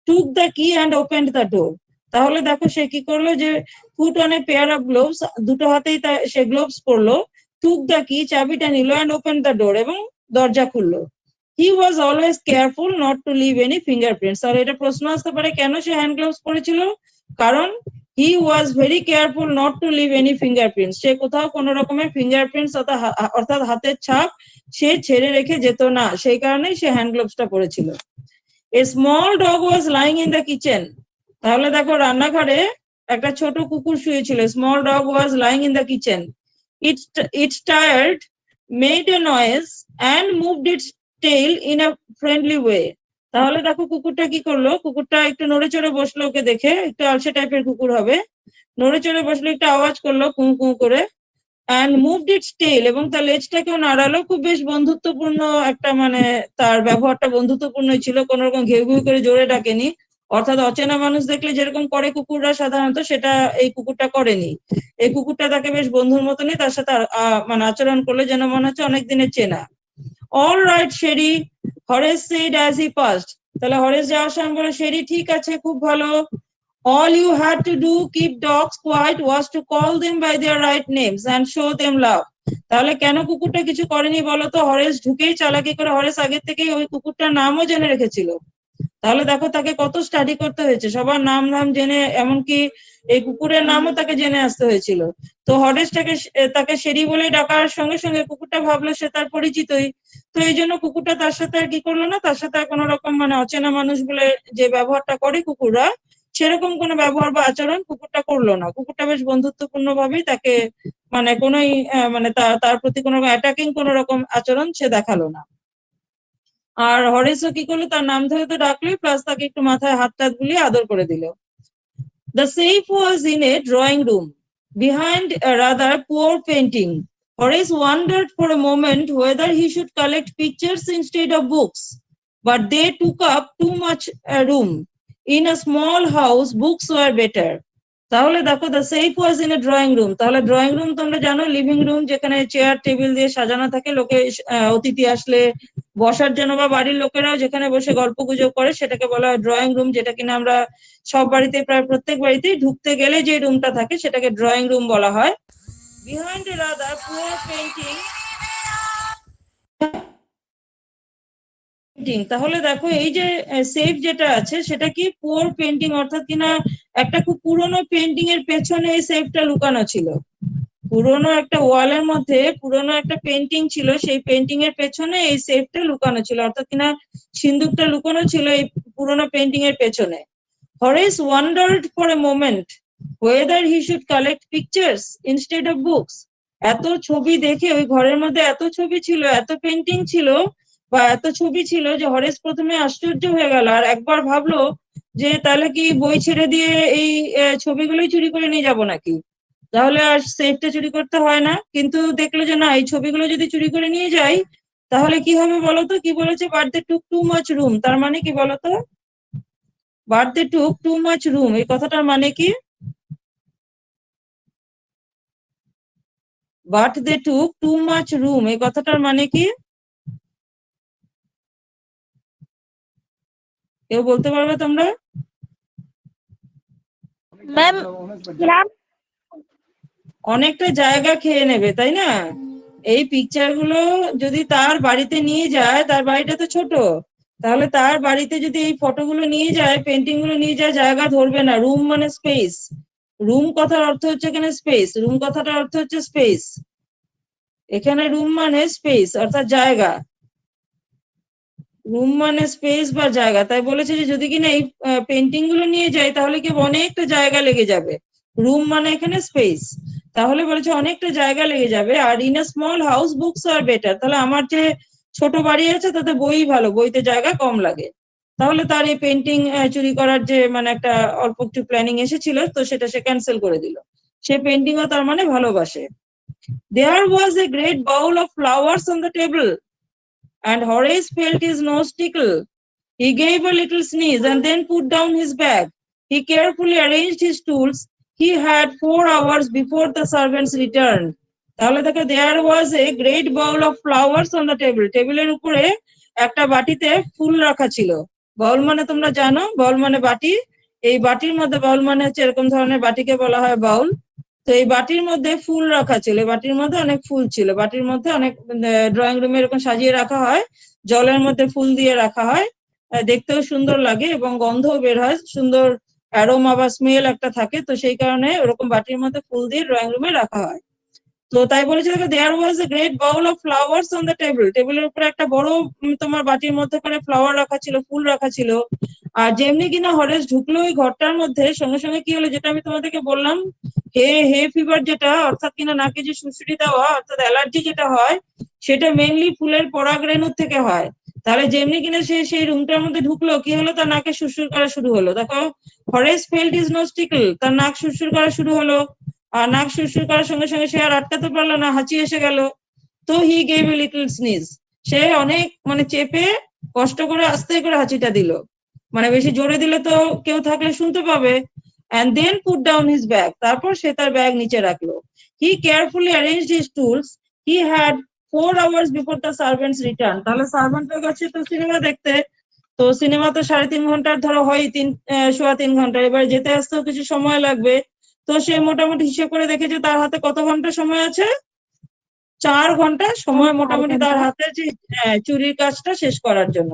took the কি অ্যান্ড ওপেন্ড দ্য ডোর। তাহলে দেখো সে কি করলো, যে put on a pair of gloves, দুটো হাতেই সে গ্লোভস পরলো, টুক দ্য কি চাবিটা নিল, অ্যান্ড ওপেন দ্য ডোর এবং দরজা খুললো। He was always careful not to leave any fingerprints. তাহলে এটা প্রশ্ন আসতে পারে কেন সে হ্যান্ড গ্লোভস পরেছিল? কারণ he was very careful not to leave any fingerprints, সে কোথাও কোন রকমের ফিঙ্গারপ্রিন্টস অর্থাৎ হাতের ছাপ সে ছেড়ে রেখে যেত না, সেই কারণেই সে হ্যান্ড গ্লোভসটা পরেছিল। A small dog was lying in the kitchen. তাহলে দেখো রান্নাঘরে একটা ছোট কুকুর শুয়েছিল। Small dog was lying in the kitchen. It's tired, made a noise and moved its tail in a friendly way. তাহলে দেখো কুকুরটা কি করলো, কুকুরটা একটু নড়ে চড়ে বসলো, ওকে দেখে একটু আলসে টাইপের কুকুর হবে, নড়ে চড়ে বসলো, একটু আওয়াজ করলো কু কু করে, অ্যান্ড মুভড ইটস টেইল, এবং তার লেজটাকেও নাড়ালো। খুব বেশ বন্ধুত্বপূর্ণ একটা, মানে তার ব্যবহারটা বন্ধুত্বপূর্ণ ছিল, কোন রকম ঘেউ ঘেউ করে জোরে ডাকেনি। অর্থাৎ অচেনা মানুষ দেখলে যেরকম করে কুকুররা সাধারণত, সেটা এই কুকুরটা করেনি। এই কুকুরটা তাকে বেশ বন্ধুর মতনই তার সাথে মানে আচরণ করলে যেন মনে হচ্ছে অনেক দিনের চেনা। All right Sherry, Horace said as he passed. তাহলে হরেস যাওয়ার সময় বলে, শেরি ঠিক আছে, খুব ভালো। All you had to do keep dogs quiet was to call them by their right names and show them love. তাহলে কেন কুকুরটা কিছু করেনি বলতো? হরেস ঢুকেই চালাকি করে, হরেস আগে থেকেই ওই কুকুরটার নামও জেনে রেখেছিল। তাহলে দেখো তাকে কত স্টাডি করতে হয়েছে, সবার নাম জেনে, এমনকি এই কুকুরের নামও তাকে জেনে আসতে হয়েছিল। তো হরেসটাকে তাকে শেরি বলে ডাকার সঙ্গে সঙ্গে কুকুরটা ভাবলো সে তার পরিচিতই। তো এই জন্য কুকুরটা তার সাথে আর কি করলো না, তার সাথে কোনো রকম মানে অচেনা মানুষ বলে যে ব্যবহারটা করে কুকুররা, সেরকম কোনো ব্যবহার বা আচরণ কুকুরটা করলো না। কুকুরটা বেশ বন্ধুত্বপূর্ণ ভাবেই তাকে মানে কোনোই মানে তার প্রতি কোনো অ্যাটাকিং কোনো রকম আচরণ সে দেখালো না। আর হরেসও কি করলো, তার নাম ধরে তো ডাকলোই, প্লাস তাকে একটু মাথায় হাত টাত বুলিয়ে আদর করে দিল। The safe was in a drawing room behind a rather poor painting. Horace wondered for a moment whether he should collect pictures instead of books, but they took up too much room. In a small house, books were better. তাহলে দেখো, the safe was in a drawing room. তাহলে drawing room তোমরা জানো, living room, যেখানে chair table দিয়ে সাজানো থাকে, লোকে অতিথি আসলে বসার জন্য বা বাড়ির লোকেরাও যেখানে বসে গল্প গুজব করে, সেটাকে বলা হয় ড্রয়িং রুম। যেটা কিনা আমরা সব বাড়িতে, প্রায় প্রত্যেক বাড়িতেই ঢুকতে গেলে যে রুমটা থাকে সেটাকে ড্রয়িং রুম বলা হয়। বিহাইন্ড এ রাদার পুয়ার পেইন্টিং। তাহলে দেখো, এই যে সেফ যেটা আছে সেটা কি পুয়ার পেইন্টিং, অর্থাৎ কিনা একটা খুব পুরনো পেইন্টিং এর পেছনে এই সেফটা লুকানো ছিল। পুরনো একটা ওয়ালের মধ্যে পুরনো একটা পেইন্টিং ছিল, সেই পেইন্টিং এর পেছনে এই সেফটা লুকানো ছিল, অর্থাৎ কিনা সিন্দুকটা লুকানো ছিল এই পুরনো পেইন্টিং এর পেছনে। Horace wondered for a moment whether he should collect pictures instead of books. এত ছবি দেখে, ওই ঘরের মধ্যে এত ছবি ছিল, এত পেইন্টিং ছিল বা এত ছবি ছিল যে হরেস প্রথমে আশ্চর্য হয়ে গেল, আর একবার ভাবলো যে তাহলে কি বই ছেড়ে দিয়ে এই ছবিগুলোই চুরি করে নিয়ে যাব নাকি, তাহলে আর সেফটা চুরি করতে হয় না। কিন্তু দেখলো যে না, এই ছবিগুলো যদি চুরি করে নিয়ে যাই তাহলে কি হবে বলতো, কি বলেছে, but they took too much room. তার মানে কি বলতো, but they took too much room, এই কথাটার মানে কি? But they took too much room, এই কথাটার মানে কি? কেউ বলতে পারবে তোমরা? ম্যাম অনেকটা জায়গা খেয়ে নেবে, তাই না? এই পিকচার গুলো যদি তার বাড়িতে নিয়ে যায়, তার বাড়িটা তো ছোট, তাহলে তার বাড়িতে যদি এই ফটোগুলো নিয়ে যায়, পেন্টিং গুলো নিয়ে যায়, জায়গা ধরবে না। রুম মানে স্পেস, রুম কথার অর্থ হচ্ছে এখানে স্পেস, রুম কথাটার অর্থ হচ্ছে স্পেস। এখানে রুম মানে স্পেস অর্থাৎ জায়গা, রুম মানে স্পেস বা জায়গা। তাই বলেছে যে যদি কিনা এই পেন্টিং গুলো নিয়ে যায় তাহলে কি অনেকটা জায়গা লেগে যাবে। রুম মানে এখানে স্পেস, তাহলে বলেছে অনেকটা জায়গা লেগে যাবে। আর in a small house books are better, তাহলে আমার যে ছোট বাড়ি আছে তাতে বই ভালো, বইতে জায়গা কম লাগে। তাহলে তার এই পেন্টিং চুরি করার যে মানে একটা অল্প একটু প্ল্যানিং এসেছিল, তো সেটা সে ক্যান্সেল করে দিল। সে পেন্টিংও তার মানে ভালোবাসে। There was a great bowl of flowers on the table, and Horace felt his nose tickle. He gave a little sneeze and then put down his bag. He carefully arranged his tools. He had 4 hours before the servants returned. তাহলে দেখো, there was a great bowl of flowers on the table. টেবিলের উপরে একটা বাটিতে ফুল রাখা ছিল। বাউল মানে তোমরা জানো, বাউল মানে বাটি। এই বাটির মধ্যে, বাউল মানে হচ্ছে এরকম ধরনের বাটিকে বলা হয় বাউল। তো এই বাটির মধ্যে ফুল রাখা ছিল, বাটির মধ্যে অনেক ফুল ছিল, বাটির মধ্যে অনেক, ড্রয়িং রুমে এরকম সাজিয়ে রাখা হয়, জলের মধ্যে ফুল দিয়ে রাখা হয়, দেখতেও সুন্দর লাগে এবং গন্ধও বের হয়, সুন্দর অ্যারোমা বা স্মেল একটা থাকে। তো সেই কারণে ওরকম বাটির মধ্যে ফুল দিয়ে ড্রয়িং রুমে রাখা হয়। তো তাই বলেছে, there was a great bowl of flowers on the table. টেবিলের উপরে একটা বড় তোমার বাটির মধ্যে করে ফ্লাওয়ার রাখা ছিল, ফুল রাখা ছিল। আর যেমনি কিনা হরেস ঢুকলো ওই ঘরটার মধ্যে, সঙ্গে সঙ্গে কি হলো, যেটা আমি তোমাদেরকে বললাম, হে ফিভার, যেটা অর্থাৎ কিনা নাকে যে সুড়সুড়ি দেওয়া অর্থাৎ অ্যালার্জি যেটা হয়, সেটা মেইনলি ফুলের পরাগরেণুর থেকে হয়। তাহলে যেমনি কিনা সে সেই রুমটার মধ্যে ঢুকলো, কি হলো, তার নাকে সুরসুর করা শুরু হলো। দেখো, হরেস ফেল্ট হিজ নোজ টিকল, তার নাক সুরসুর করা শুরু হলো। আর নাক সুরসুর করার সঙ্গে সঙ্গে সে আর আটকাতে পারলো না, হাঁচি এসে গেল। তো he gave a little sneeze, সে অনেক মানে চেপে কষ্ট করে আস্তে করে হাঁচিটা দিল, মানে বেশি জোরে দিলে তো কেউ থাকলে শুনতে পাবে। and then put down his bag, তারপর সে তার ব্যাগ নিচে রাখলো। he carefully arranged his tools. He had 4 hours before the servants return. তাহলে সার্ভেন্টের কাছে তো সিনেমা দেখতে, তো সিনেমা তো 3.5 ঘন্টার ধরো হয়, 3.25 ঘন্টা, এবার যেতে আসতেও কিছু সময় লাগবে। তো সে মোটামুটি হিসেব করে দেখেছে তার হাতে কত ঘন্টা সময় আছে, 4 ঘন্টা সময় মোটামুটি তার হাতে, যে চুরির কাজটা শেষ করার জন্য।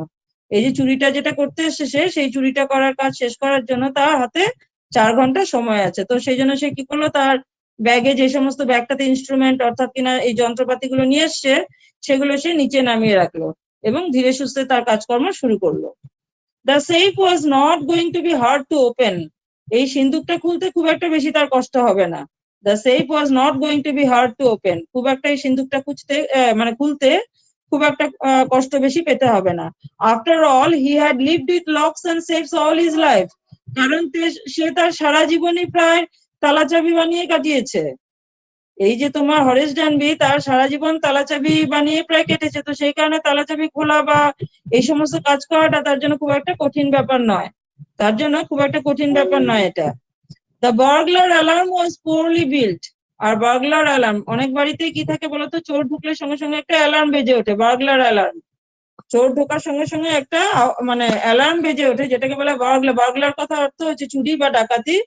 এই যে চুরিটা যেটা করতে এসেছে, সেই চুরিটা করার কাজ শেষ করার জন্য তার হাতে 4 ঘন্টা সময় আছে। তো সেই জন্য সে কি করলো, তার ব্যাগে যে সমস্ত, ব্যাগটাতে ইনস্ট্রুমেন্ট অর্থাৎ কিনা এই যন্ত্রপাতিগুলো নিয়ে এসছে, সেগুলো সে নিচে নামিয়ে রাখলো এবং ধীরে সুস্থে তার কাজকর্ম শুরু করলো। The safe was not going to be hard to open. এই সিন্দুকটা খুলতে খুব একটা বেশি তার কষ্ট হবে না। The safe was not going to be hard to open, খুব একটা এই সিন্দুকটা মানে খুলতে খুব একটা কষ্ট বেশি পেতে হবে না। After all he had lived with locks and safes all his life, কারণ সে তার সারা জীবনই প্রায় তালা চাবি বানিয়ে কাটিয়েছে। এই যে তোমার হরেশ ডানবি তার সারা জীবন তালাচাবি বানিয়ে প্রায় কেটেছে, তো সেই কারণে তালাচাবি খোলা বা এই সমস্ত কাজ করাটা তার জন্য খুব একটা কঠিন ব্যাপার নয়, তার জন্য খুব একটা কঠিন ব্যাপার নয় এটা। The burglar alarm was poorly built, আর বার্গলার অ্যালার্ম অনেক বাড়িতেই কি থাকে বলতো, চোর ঢুকলে সঙ্গে সঙ্গে একটা অ্যালার্ম বেজে ওঠে, বার্গলার অ্যালার্ম। চোর ঢোকার সঙ্গে সঙ্গে একটা মানে অ্যালার্ম বেজে ওঠে, যেটাকে বলে বার্গলার। বার্গলার কথা অর্থ হচ্ছে চুরি বা ডাকাতি।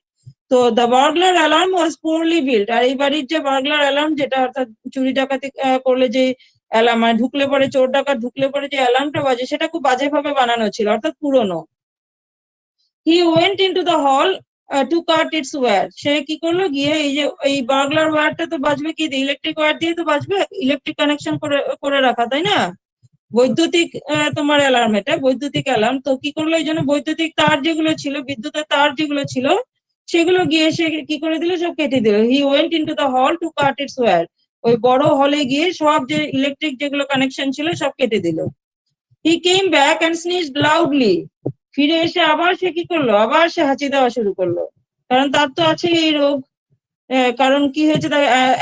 তো the burglar alarm was poorly built, আর এই বাড়ির যে বার্গলার অ্যালার্ম, যেটা অর্থাৎ চুরি ডাকাতি করলে যে অ্যালার্ম, মানে ঢুকলে পরে চোর ডাকাত ঢুকলে পরে যে অ্যালার্মটা বাজে, সেটা খুব বাজেভাবে বানানো ছিল, অর্থাৎ পুরনো। He went into the hall to cut its wire, সে কি করলো, গিয়ে এই যে এই বার্গলার ওয়্যারটা তো বাজবে কি দিয়ে, ইলেকট্রিক ওয়্যার দিয়ে তো বাজবে, ইলেকট্রিক কানেকশন করে রাখা, তাই না? বৈদ্যুতিক তোমার অ্যালার্ম, এটা বৈদ্যুতিক অ্যালার্ম। তো কি করলো, এই জন্য বৈদ্যুতিক তার যেগুলো ছিল, বিদ্যুতের তার যেগুলো ছিল, সেগুলো গিয়ে সে কি করে দিল, সব কেটে দিল। He went into the hall to cut its wire, ওই বড় হলে গিয়ে সব যে ইলেকট্রিক যেগুলো কানেকশন ছিল সব কেটে দিল। হি কেম ব্যাক অ্যান্ড স্নিজড লাউডলি, ফিরে এসে আবার সে কি করলো, আবার সে হাঁচি দেওয়া শুরু করলো, কারণ তার তো আছে এই রোগ। কারণ কি হয়েছে,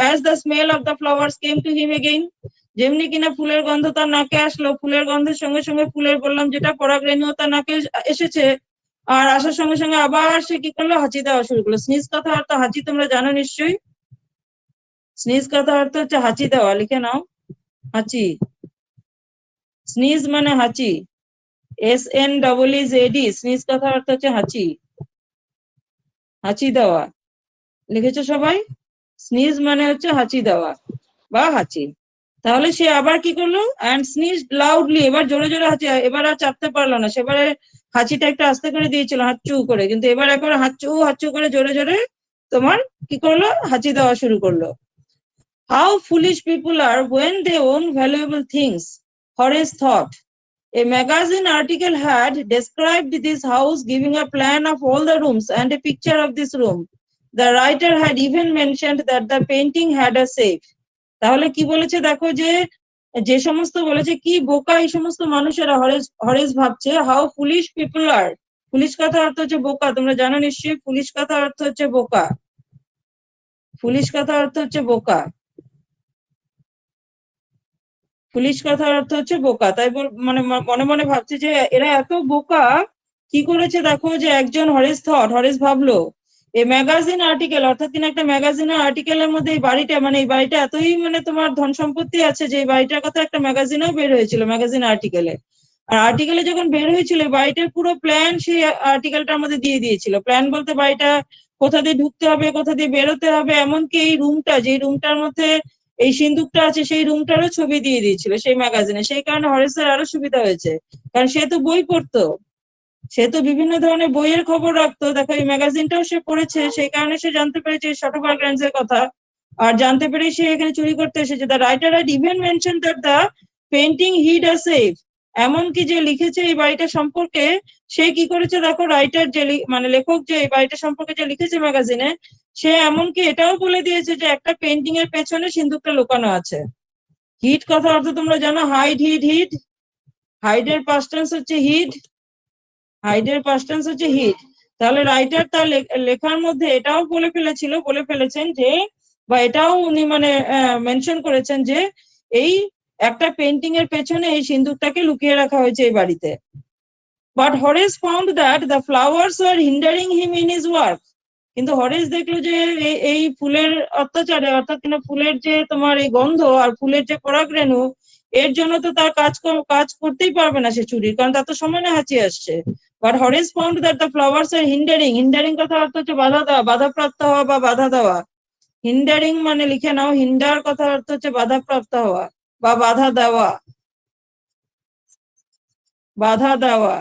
as the smell of the flowers came to him again, যেমনি কিনা ফুলের গন্ধ তার নাকে আসলো, ফুলের গন্ধের সঙ্গে সঙ্গে ফুলের, বললাম যেটা পরাগরেণু, তার নাকে এসেছে, আর আসার সঙ্গে সঙ্গে আবার সে কি করলো, হাঁচি দেওয়া শুরু করলো। স্নিজ কথা অর্থ হাঁচি, তোমরা জানো নিশ্চয়ই। স্নিজ কথা অর্থ হচ্ছে হাঁচি দেওয়া, লিখে নাও, হাঁচি। স্নিজ মানে হাঁচি, SNEEZ, স্নিজ কথা অর্থ হচ্ছে হাঁচি, হাঁচি দেওয়া, লিখেছো সবাই? স্নিজ মানে হচ্ছে হাঁচি দেওয়া বা হাঁচি। তাহলে সে আবার কি করলো, অ্যান্ড স্নিজ লাউডলি, এবার জোরে জোরে হাঁচি, এবার আর চাপতে পারলো না, সেবারে হাঁচিটা একটু আস্তে করে দিয়েছিল, হাঁচু করে, কিন্তু এবার একবার হাঁচু হাঁচু করে জোরে জোরে তোমার কি করলো, হাঁচি দেওয়া শুরু করলো। How foolish people are when they own valuable things, Horace thought. A magazine article had described this house, giving a plan of all the rooms and a picture of this room. The writer had even mentioned that the painting had a safe. তাহলে কি বলেছে দেখো, যে সমস্ত বলেছে, কি বোকা এই সমস্ত মানুষেরা, হরেস ভাবছে, how foolish people are, foolish কথা অর্থ হচ্ছে বোকা, তোমরা জানো নিশ্চয়ই, ফুলিশ কথা অর্থ হচ্ছে বোকা, ফুলিশ কথা অর্থ হচ্ছে বোকা, ফুলিশ কথার অর্থ হচ্ছে বোকা। তাই মানে মনে মনে ভাবছে যে এরা এত বোকা, কি করেছে দেখো, যে একজন হরেস ভাবলো, এই ম্যাগাজিন আর্টিকেল, অর্থাৎ কিনা একটা ম্যাগাজিনের আর্টিকেলের মধ্যে এই বাড়িটা, মানে এই বাড়িটা এতই মানে তোমার ধন সম্পত্তি আছে, যে এই বাড়িটার কথা একটা ম্যাগাজিনেও বের হয়েছিল, ম্যাগাজিন আর্টিকেলে। আর আর্টিকেলে যখন বের হয়েছিল, বাড়িটার পুরো প্ল্যান সেই আর্টিকেলটার মধ্যে দিয়ে দিয়েছিল। প্ল্যান বলতে বাড়িটা কোথা দিয়ে ঢুকতে হবে, কোথা দিয়ে বেরোতে হবে, এমনকি এই রুমটা, যে রুমটার মধ্যে এই সিন্দুকটা আছে, সেই রুমটারও ছবি দিয়ে দিয়েছিল সেই ম্যাগাজিনে। সেই কারণে হরেসের আরো সুবিধা হয়েছে, কারণ সে তো বই পড়তো, সে তো বিভিন্ন ধরনের বইয়ের খবর রাখতো। দেখো এই ম্যাগাজিনটাও সে পড়েছে, সেই কারণে সে জানতে পেরেছে শটবার্গ এর কথা, আর জানতে পেরে সে এখানে চুরি করতে এসেছে। The writer had even mentioned that the painting hid a safe, এমনকি যে লিখেছে এই বাড়িটা সম্পর্কে, সে কি করেছে দেখো, রাইটার যে মানে লেখক যে এই বাড়িটা সম্পর্কে যে লিখেছে ম্যাগাজিনে, সে এমনকি এটাও বলে দিয়েছে যে একটা পেইন্টিং এর পেছনে সিন্দুকটা লুকানো আছে। হিড কথা অর্থ তোমরা জানো, হাইড, হিড, হাইডের পাস্ট টেন্স হচ্ছে হিড, হাইডের পাস্ট টেন্স হচ্ছে হিড। তাহলে রাইটার তার লেখার মধ্যে এটাও বলে ফেলেছেন যে, বা এটাও উনি মানে মেনশন করেছেন যে এই একটা পেইন্টিং এর পেছনে এই সিন্দুকটাকে লুকিয়ে রাখা হয়েছে এই বাড়িতে। But Horace found that the flowers were hindering him in his work, কিন্তু হরেস দেখলো যে এই ফুলের অত্যাচারে, অর্থাৎ কিনা ফুলের যে তোমার এই গন্ধ আর ফুলের যে পরাগরেণু, এর জন্য তো তার কাজ করতেই পারবে না সে চুরির, কারণ তার তো সময় না হাঁচি আসছে। But Horace found that the flowers are hindering, hindering কথা অর্থ হচ্ছে বাধা দেওয়া, বাধাপ্রাপ্ত হওয়া বা বাধা দেওয়া। হিন্ডারিং মানে লিখে নাও, হিন্ডার কথা অর্থ হচ্ছে বাধাপ্রাপ্ত হওয়া বা বাধা দেওয়া, বাধা দেওয়া,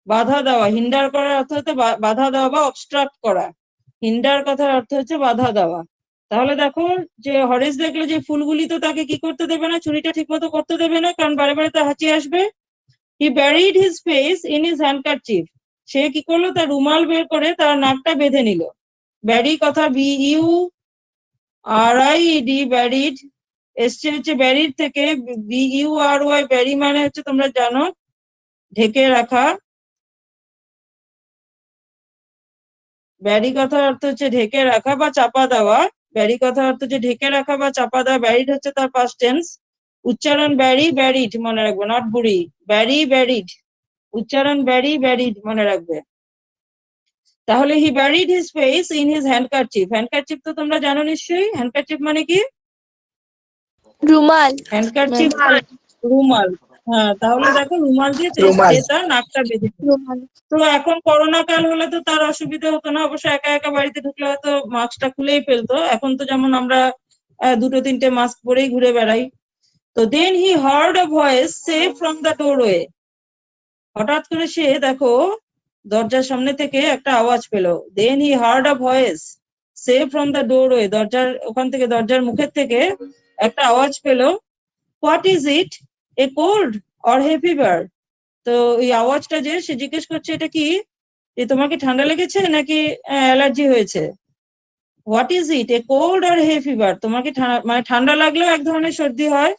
বাধা দেওয়া। হিন্ডার করার অর্থ হচ্ছে বাধা দেওয়া বা অবস্ট্রাক্ট করা, হিন্ডার কথার অর্থ হচ্ছে বাধা দেওয়া। তাহলে দেখো, যে হরেস দেখলো যে ফুলগুলি তো তাকে কি করতে দেবে না, চুরিটা ঠিক মতো করতে দেবে না, কারণ বারে বারে তো হাঁচি আসবে। He buried his face in his handkerchief, সে কি করলো, তার রুমাল বের করে তার নাকটা বেঁধে নিল। ব্যারি কথা BURIED, ব্যারিড এসছে হচ্ছে ব্যারিড থেকে। BURY, ব্যারি মানে হচ্ছে তোমরা জানো ঢেকে রাখা। ব্যারি কথার অর্থ হচ্ছে ঢেকে রাখা বা চাপা দেওয়া। ব্যারি কথার অর্থ হচ্ছে ঢেকে রাখা বা চাপা দেওয়া। ব্যারিড হচ্ছে তার পাস্ট টেন্স। উচ্চারণ ব্যারি ব্যারিড মনে রাখবে, নট বুড়ি। ব্যারি ব্যারিড, উচ্চারণ ব্যারি ব্যারিড মনে রাখবে। তাহলে he buried his face in his handkerchief. Handkerchief তো তোমরা জানো নিশ্চয়ই। হ্যান্ডকারচিফ মানে কি? রুমাল। হ্যান্ডকারচিফ রুমাল। হ্যাঁ, তাহলে দেখো রুমাল দিয়ে সে তার নাকটা বেঁধে দিল। রুমাল। তো এখন করোনা কাল হলে তো তার অসুবিধা হতো না, অবশ্য একা একা বাড়িতে ঢুকলে হয়তো মাস্কটা খুলেই ফেলতো। এখন তো যেমন আমরা দুটো তিনটে মাস্ক পরেই ঘুরে বেড়াই। তো then he heard a voice say from the doorway, হঠাৎ করে সে দেখো দরজার সামনে থেকে একটা আওয়াজ পেলো। Then he heard a voice say from the doorway, দরজার ওখান থেকে, দরজার মুখের থেকে একটা আওয়াজ পেলো। What is it, a cold or hay fever? তো এই আওয়াজটা যে সে জিজ্ঞেস করছে, এটা কি, যে তোমার কি ঠান্ডা লেগেছে নাকি অ্যালার্জি হয়েছে? What is it, a cold or hay fever? তোমার কি মানে ঠান্ডা লাগলেও এক ধরনের সর্দি হয়,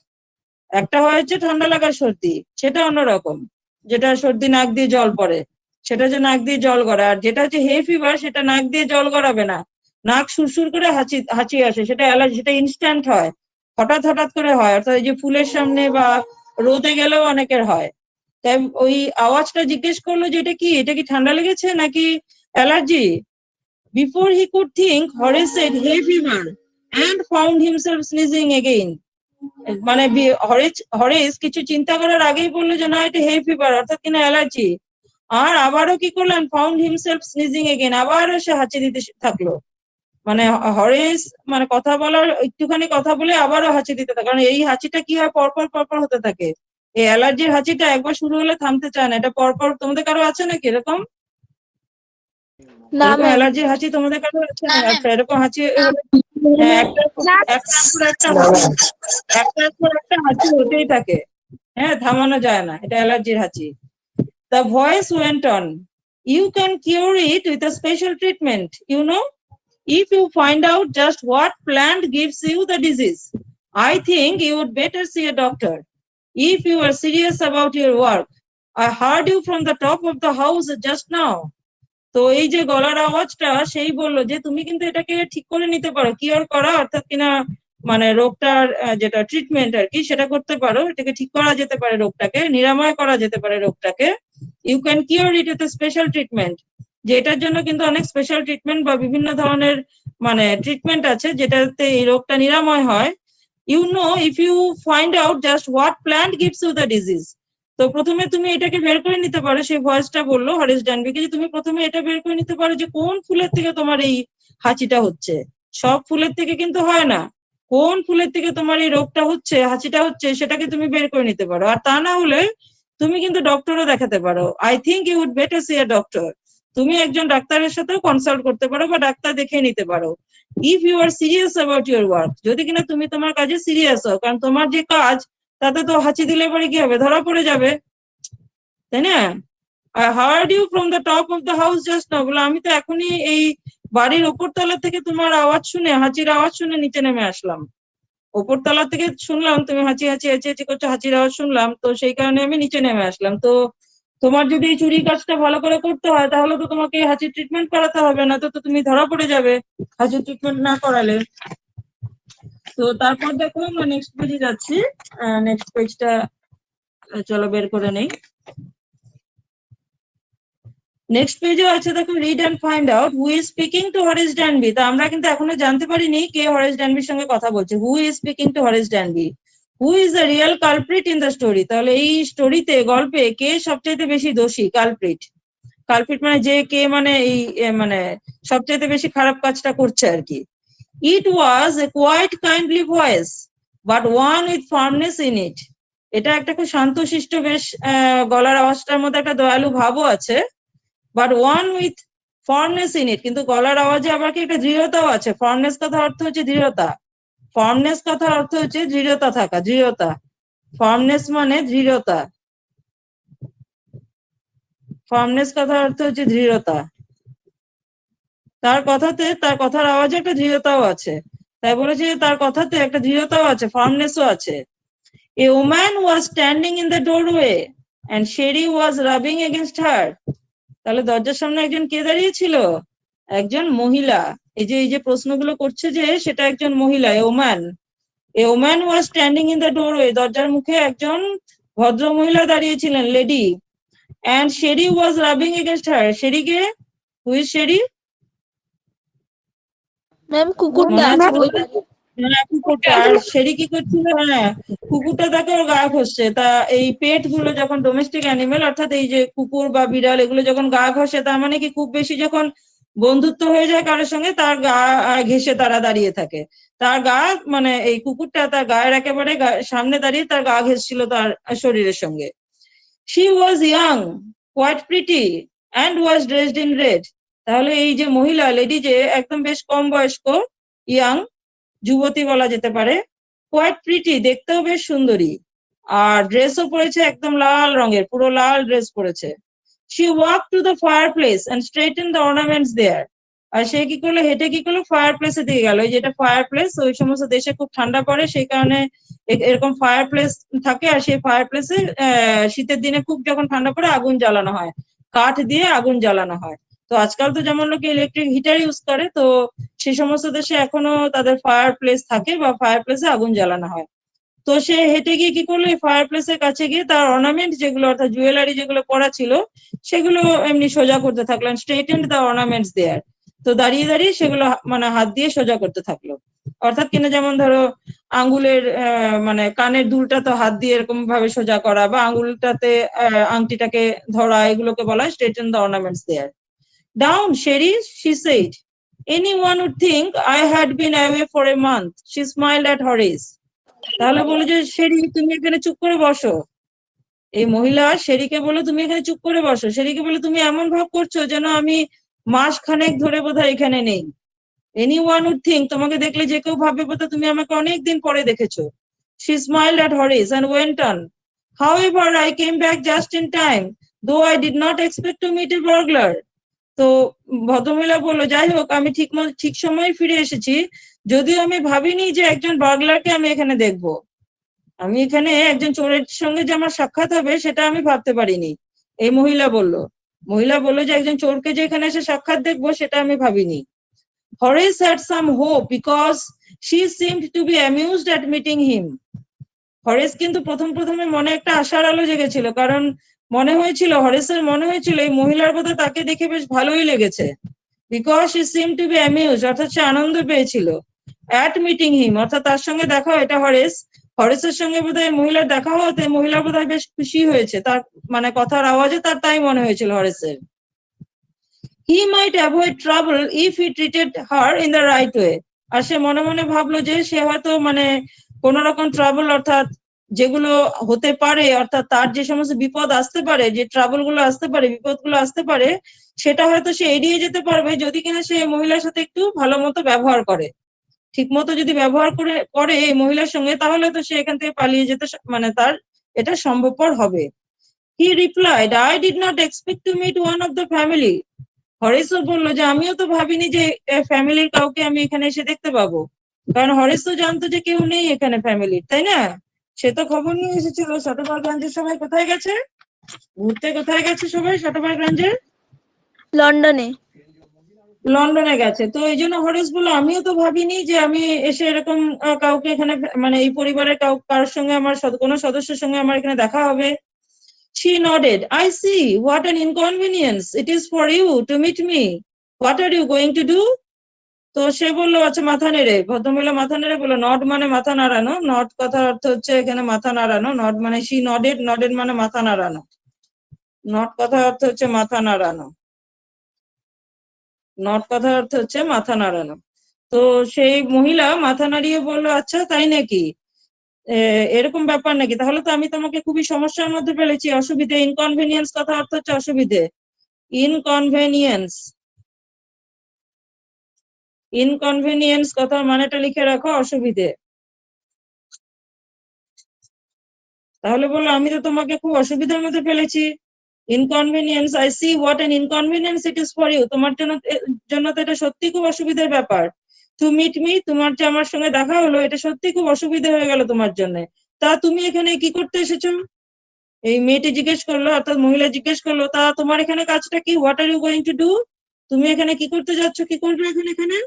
একটা হচ্ছে ঠান্ডা লাগার সর্দি, সেটা অন্যরকম, যেটা সর্দি নাক দিয়ে জল পড়ে, সেটা যে নাক দিয়ে জল গড়ায়। আর যেটা হচ্ছে হে ফিভার, সেটা নাক দিয়ে জল গড়াবে না, নাক সুরসুর করে হাঁচি আসে, সেটা অ্যালার্জি, সেটা ইনস্ট্যান্ট হয়, হঠাৎ হঠাৎ করে হয়। অর্থাৎ এই যে ফুলের সামনে বা রোদে গেলেও অনেকের হয়। তাই ওই আওয়াজটা জিজ্ঞেস করলো যে এটা কি, এটা কি ঠান্ডা লেগেছে নাকি allergy? Before he could think, Horace said hay fever and found himself sneezing again. মানে হরেস কিছু চিন্তা করার আগেই বললো যে না, এটা হে ফিভার, অর্থাৎ কিনা অ্যালার্জি। আর আবারও কি করলেন, ফাউন্ড হিমসেলফ স্নিজিং এগেন, আবারও সে হাঁচি দিতে থাকলো। মানে হরেস মানে কথা বলার একটুখানি কথা বলে আবারও হাঁচি দিতে থাকে। কারণ এই হাঁচিটা কি হয়, পরপর পরপর হতে থাকে। এই অ্যালার্জির হাঁচিটা একবার শুরু হলে থামতে চায় না, এটা পরপর। তোমাদের কারো আছে নাকি এরকম? না এরকম ম্যাম। অ্যালার্জির হাঁচি তোমাদের কারো আছে? আচ্ছা, এরকম হাঁচি একটার পর একটা হাঁচি হতেই থাকে। হ্যাঁ, থামানো যায় না, এটা অ্যালার্জির হাঁচি। The voice went on. You can cure it with a special treatment, you know, if you find out just what plant gives you the disease. I think you would better see a doctor if you are serious about your work. I heard you from the top of the house just now. তো এই যে গলার আওয়াজটা, সেই বললো যে তুমি কিন্তু এটাকে ঠিক করে নিতে পারো, কিওর করা অর্থাৎ কিনা মানে রোগটার যেটা ট্রিটমেন্ট আর কি, সেটা করতে পারো, এটাকে ঠিক করা যেতে পারে, রোগটাকে নিরাময় করা যেতে পারে রোগটাকে। You can cure it with special treatment, যে এটার জন্য কিন্তু অনেক স্পেশাল ট্রিটমেন্ট বা বিভিন্ন ধরনের মানে ট্রিটমেন্ট আছে যেটাতে এই রোগটা নিরাময় হয়। You know, if you find out just what plant gives you the disease. তো প্রথমে তুমি এটাকে বের করে নিতে পারো, সেই ভয়েসটা বললো হরিশ ডানবিকে, যে তুমি প্রথমে এটা বের করে নিতে পারো যে কোন ফুলের থেকে তোমার এই হাঁচিটা হচ্ছে। সব ফুলের থেকে কিন্তু হয় না, কোন ফুলের থেকে তোমার এই রোগটা হচ্ছে, হাঁচিটা হচ্ছে, সেটাকে তুমি বের করে নিতে পারো। আর তা না হলে তুমি কিন্তু ডক্টরও দেখাতে পারো। I think you would better see a doctor, তুমি একজন ডাক্তারের সাথেও কনসাল্ট করতে পারো বা ডাক্তার দেখে নিতে পারো। If you are serious about your work, যদি কিনা তুমি তোমার কাজে সিরিয়াস হও, কারণ তোমার যে কাজ তাতে তো হাঁচি দিলে পরে কি হবে, ধরা পড়ে যাবে, তাই না? I heard you from the top of the house just now, বলে আমি তো এখনই এই বাড়ির উপরতলা থেকে তোমার আওয়াজ শুনে, হাঁচির আওয়াজ শুনে নিচে নেমে আসলাম। উপরতলা থেকে শুনলাম তুমি হাঁচি হাঁচি হাঁচি হাঁচি করছো, হাঁচির আওয়াজ শুনলাম, তো সেই কারণে আমি নিচে নেমে আসলাম। তো তোমার যদি এই চুরি কাজটা ভালো করে করতে হয়, তাহলে তো তোমাকে হাঁচির ট্রিটমেন্ট করাতে হবে, না তো তুমি ধরা পড়ে যাবে হাঁচির ট্রিটমেন্ট না করালে। তো তারপর দেখো আমরা নেক্সট পেজে যাচ্ছি। নেক্সট পেজটা চলো বের করে নেই। নেক্সট পেজে আছে দেখো, read and find out who is speaking to Horace Danby. তো আমরা কিন্তু এখনো জানতে পারিনি কে হরিশ ডানবির সঙ্গে কথা বলছে। Who is speaking to Horace Danby, who is the real culprit in the story. তাহলে এই স্টোরিতে, গল্পে কে সবচাইতে বেশি দোষী, কালপ্রিট। কালপ্রিট মানে যে, কে মানে এই মানে সবচাইতে বেশি খারাপ কাজটা করছে আর কি। It was a quite kindly voice but one with firmness in it. এটা একটা খুব শান্তশিষ্ট, বেশ গলার আওয়াজটার মধ্যে একটা দয়ালু ভাবও আছে। But one with firmness in it, কিন্তু গলার আওয়াজে আবার কি একটা দৃঢ়তাও আছে। ফার্মনেস কথার অর্থ হচ্ছে দৃঢ়তা, ফার্মনেস কথার অর্থ হচ্ছে দৃঢ়তা থাকা, দৃঢ়তা। ফার্মনেস মানে দৃঢ়তা। ফার্মনেস কথার অর্থ হচ্ছে দৃঢ়তা। তার কথাতে, তার কথার আওয়াজে একটা দৃঢ়তাও আছে, তাই বলেছে যে তার কথাতে একটা দৃঢ়তাও আছে, ফার্মনেসও আছে। A woman was standing in the doorway and Sherry was rubbing against her. তাহলে দরজার সামনে একজন কে দাঁড়িয়েছিল? একজন মহিলা। এই যে প্রশ্নগুলো করছে যে সেটা একজন মহিলা, a woman. A woman was standing in the doorway, দরজার মুখে একজন ভদ্র মহিলা দাঁড়িয়েছিলেন, lady. And Sherry was rubbing against her. Sherry K? Who is Sherry? Ma'am কুকুরটা মনে আছে আছে? ওই বাড়ি। হ্যাঁ, কুকুরটা। আর শেরি কি করছিল? হ্যাঁ, কুকুরটা তাকে ওর গা ঘষছে। তা এই পেট গুলো যখন ডোমেস্টিক অ্যানিমেল, অর্থাৎ এই যে কুকুর বা বিড়াল, এগুলো যখন গা ঘষে, তার মানে কি খুব বেশি যখন বন্ধুত্ব হয়ে যায় কারোর সঙ্গে, তার গা ঘেঁষে তারা দাঁড়িয়ে থাকে। তার গা, মানে এই কুকুরটা তার গায়ের একেবারে সামনে দাঁড়িয়ে তার গা ঘেঁষছিল তার শরীরের সঙ্গে। She was young, quite pretty, and was dressed in red. তাহলে এই যে মহিলা, লেডি, যে একদম বেশ কম বয়স্ক, ইয়াং, যুবতী বলা যেতে পারে, কোয়াইট প্রিটি, দেখতেও বেশ সুন্দরী, আর ড্রেসও পরেছে একদম লাল রঙের, পুরো লাল ড্রেস পরেছে। She walked to the fireplace and straightened the ornaments there. আর সে কি করলো? হেঁটে কি করলো? ফায়ার প্লেসের দিকে গেল। যেটা ফায়ার প্লেস, ওই সমস্ত দেশে খুব ঠান্ডা পড়ে, সেই কারণে এরকম ফায়ার প্লেস থাকে। আর সেই ফায়ার প্লেসে শীতের দিনে খুব যখন ঠান্ডা পড়ে আগুন জ্বালানো হয়, কাঠ দিয়ে আগুন জ্বালানো হয়। তো আজকাল তো যেমন লোকে ইলেকট্রিক হিটার ইউজ করে, তো সেই সমস্ত দেশে এখনো তাদের ফায়ার প্লেস থাকে বা ফায়ার প্লেসে আগুন জ্বালানো হয়। তো সে হেঁটে গিয়ে কি করলো? এই ফায়ার প্লেসের কাছে গিয়ে তার অর্নামেন্ট যেগুলো, অর্থাৎ জুয়েলারি যেগুলো পরা ছিল, সেগুলো এমনি সোজা করতে থাকলেন। স্ট্রেটেন্ড দ্য অর্নামেন্টস দেয়ার। তো দাঁড়িয়ে দাঁড়িয়ে সেগুলো মানে হাত দিয়ে সোজা করতে থাকলো। অর্থাৎ কিনা যেমন ধরো আঙ্গুলের মানে কানের দুলটা তো হাত দিয়ে এরকম ভাবে সোজা করা, বা আঙ্গুলটাতে আংটিটাকে ধরা, এগুলোকে বলা হয় straightened the ornaments there. Down, Sherry, she said. Anyone would think I had been away for a month. She smiled at Horace. তাহলে বলে যে শেরি, তুমি এখানে চুপ করে বসো। এই মহিলা শেরিকে বলে তুমি এখানে চুপ করে বসো। শেরিকে বলে তুমি এমন ভাব করছো যেন আমি মাস খানেক ধরে বোধহয় এখানে নেই। Anyone would think, তোমাকে দেখলে যে কেউ ভাববে বোধহয় তুমি আমাকে অনেকদিন পরে দেখেছো। She smiled at Horace and went on. However, I came back just in time, though I did not expect to meet a burglar. তো ভদ্রমহিলা বললো, যাই হোক, আমি ঠিক সময় ফিরে এসেছি, যদিও আমি ভাবিনি যে একজন বার্গলারকে আমি এখানে দেখবো। আমি এখানে একজন চোরের সঙ্গে যে আমার সাক্ষাৎ হবে সেটা আমি ভাবতে পারিনি। এই মহিলা বললো যে একজন চোরকে যে এখানে এসে সাক্ষাৎ দেখবো সেটা আমি ভাবিনি। Horace had some hope because she seemed to be amused at meeting him. হরেস কিন্তু প্রথমে মনে একটা আশার আলো জেগেছিল, কারণ হরেসের মনে হয়েছিল এই মহিলার বোধহয় তাকে দেখে বেশ ভালোই লেগেছে। Because she seemed to be amused, অর্থাৎ সে আনন্দ পেয়েছিল। at meeting him, অর্থাৎ তার সঙ্গে দেখা, এটা হরেসের সঙ্গে বোধহয় মহিলার দেখা হওয়াতে মহিলা বোধহয় বেশ খুশি হয়েছে, তার মানে কথার আওয়াজে তার তাই মনে হয়েছিল হরেসের। He might avoid trouble if he treated her in the right way. আর সে মনে মনে ভাবলো যে সে হয়তো মানে কোন রকম ট্রাবল, অর্থাৎ যেগুলো হতে পারে, অর্থাৎ তার যে সমস্ত বিপদ আসতে পারে, যে ট্রাবল গুলো আসতে পারে, বিপদগুলো আসতে পারে, সেটা হয়তো সে এড়িয়ে যেতে পারবে যদি কিনা সে মহিলার সাথে একটু ভালো মতো ব্যবহার করে। ঠিক মতো যদি ব্যবহার করে এই মহিলার সঙ্গে, তাহলে তো সে এখান থেকে পালিয়ে যেতে মানে তার এটা সম্ভবপর হবে। He replied, I did not expect to meet one of the family. হরেসও বললো যে আমিও তো ভাবিনি যে ফ্যামিলির কাউকে আমি এখানে এসে দেখতে পাবো, কারণ হরেস তো জানতো যে কেউ নেই এখানে ফ্যামিলির, তাই না? সে তো খবর নিয়ে এসেছিল। শতবরগঞ্জের সবাই কোথায় গেছে ঘুরতে? কোথায় গেছে সবাই শতবরগঞ্জে? লন্ডনে গেছে। তো এই জন্য হরেস বললো আমিও তো ভাবিনি যে আমি এসে এরকম কাউকে এখানে, মানে এই পরিবারের কারোর সঙ্গে আমার কোনো সদস্যের সঙ্গে আমার এখানে দেখা হবে। She nodded. I see. What an inconvenience it is for you to meet me. What are you going to do? তো সে বললো আচ্ছা, মাথা নেড়ে, ভদ্রমহিলা মাথা নেড়ে বললো, নড মানে মাথা নাড়ানো, নট কথার অর্থ হচ্ছে এখানে মাথা নাড়ানো। নড মানে she nodded, nodded মানে মাথা নাড়ানো, নট কথার অর্থ হচ্ছে মাথা নাড়ানো, নট কথার অর্থ হচ্ছে মাথা নাড়ানো। তো সেই মহিলা মাথা নাড়িয়ে বললো, আচ্ছা তাই নাকি, এরকম ব্যাপার নাকি, তাহলে তো আমি তোমাকে খুবই সমস্যার মধ্যে ফেলেছি, অসুবিধে। ইনকনভেনিয়েন্স কথা অর্থ হচ্ছে অসুবিধে, ইনকনভেনিয়েন্স কথা মানেটা লিখে রাখো, অসুবিধে। তাহলে বললো আমি তো তোমাকে খুব অসুবিধার মধ্যে ফেলেছি। Inconvenience, I see what an inconvenience it is for you, তোমার জন্য তো এটা সত্যি খুব অসুবিধার ব্যাপার। টু মিট মি, তোমার যে আমার সঙ্গে দেখা হলো এটা সত্যি খুব অসুবিধা হয়ে গেল তোমার জন্য। তা তুমি এখানে কি করতে এসেছো? এই মেয়েটি জিজ্ঞেস করলো, অর্থাৎ মহিলা জিজ্ঞেস করলো, তা তোমার এখানে কাজটা কি? What are you going to do? তুমি এখানে কি করতে যাচ্ছ, কি করবে এখন এখানে?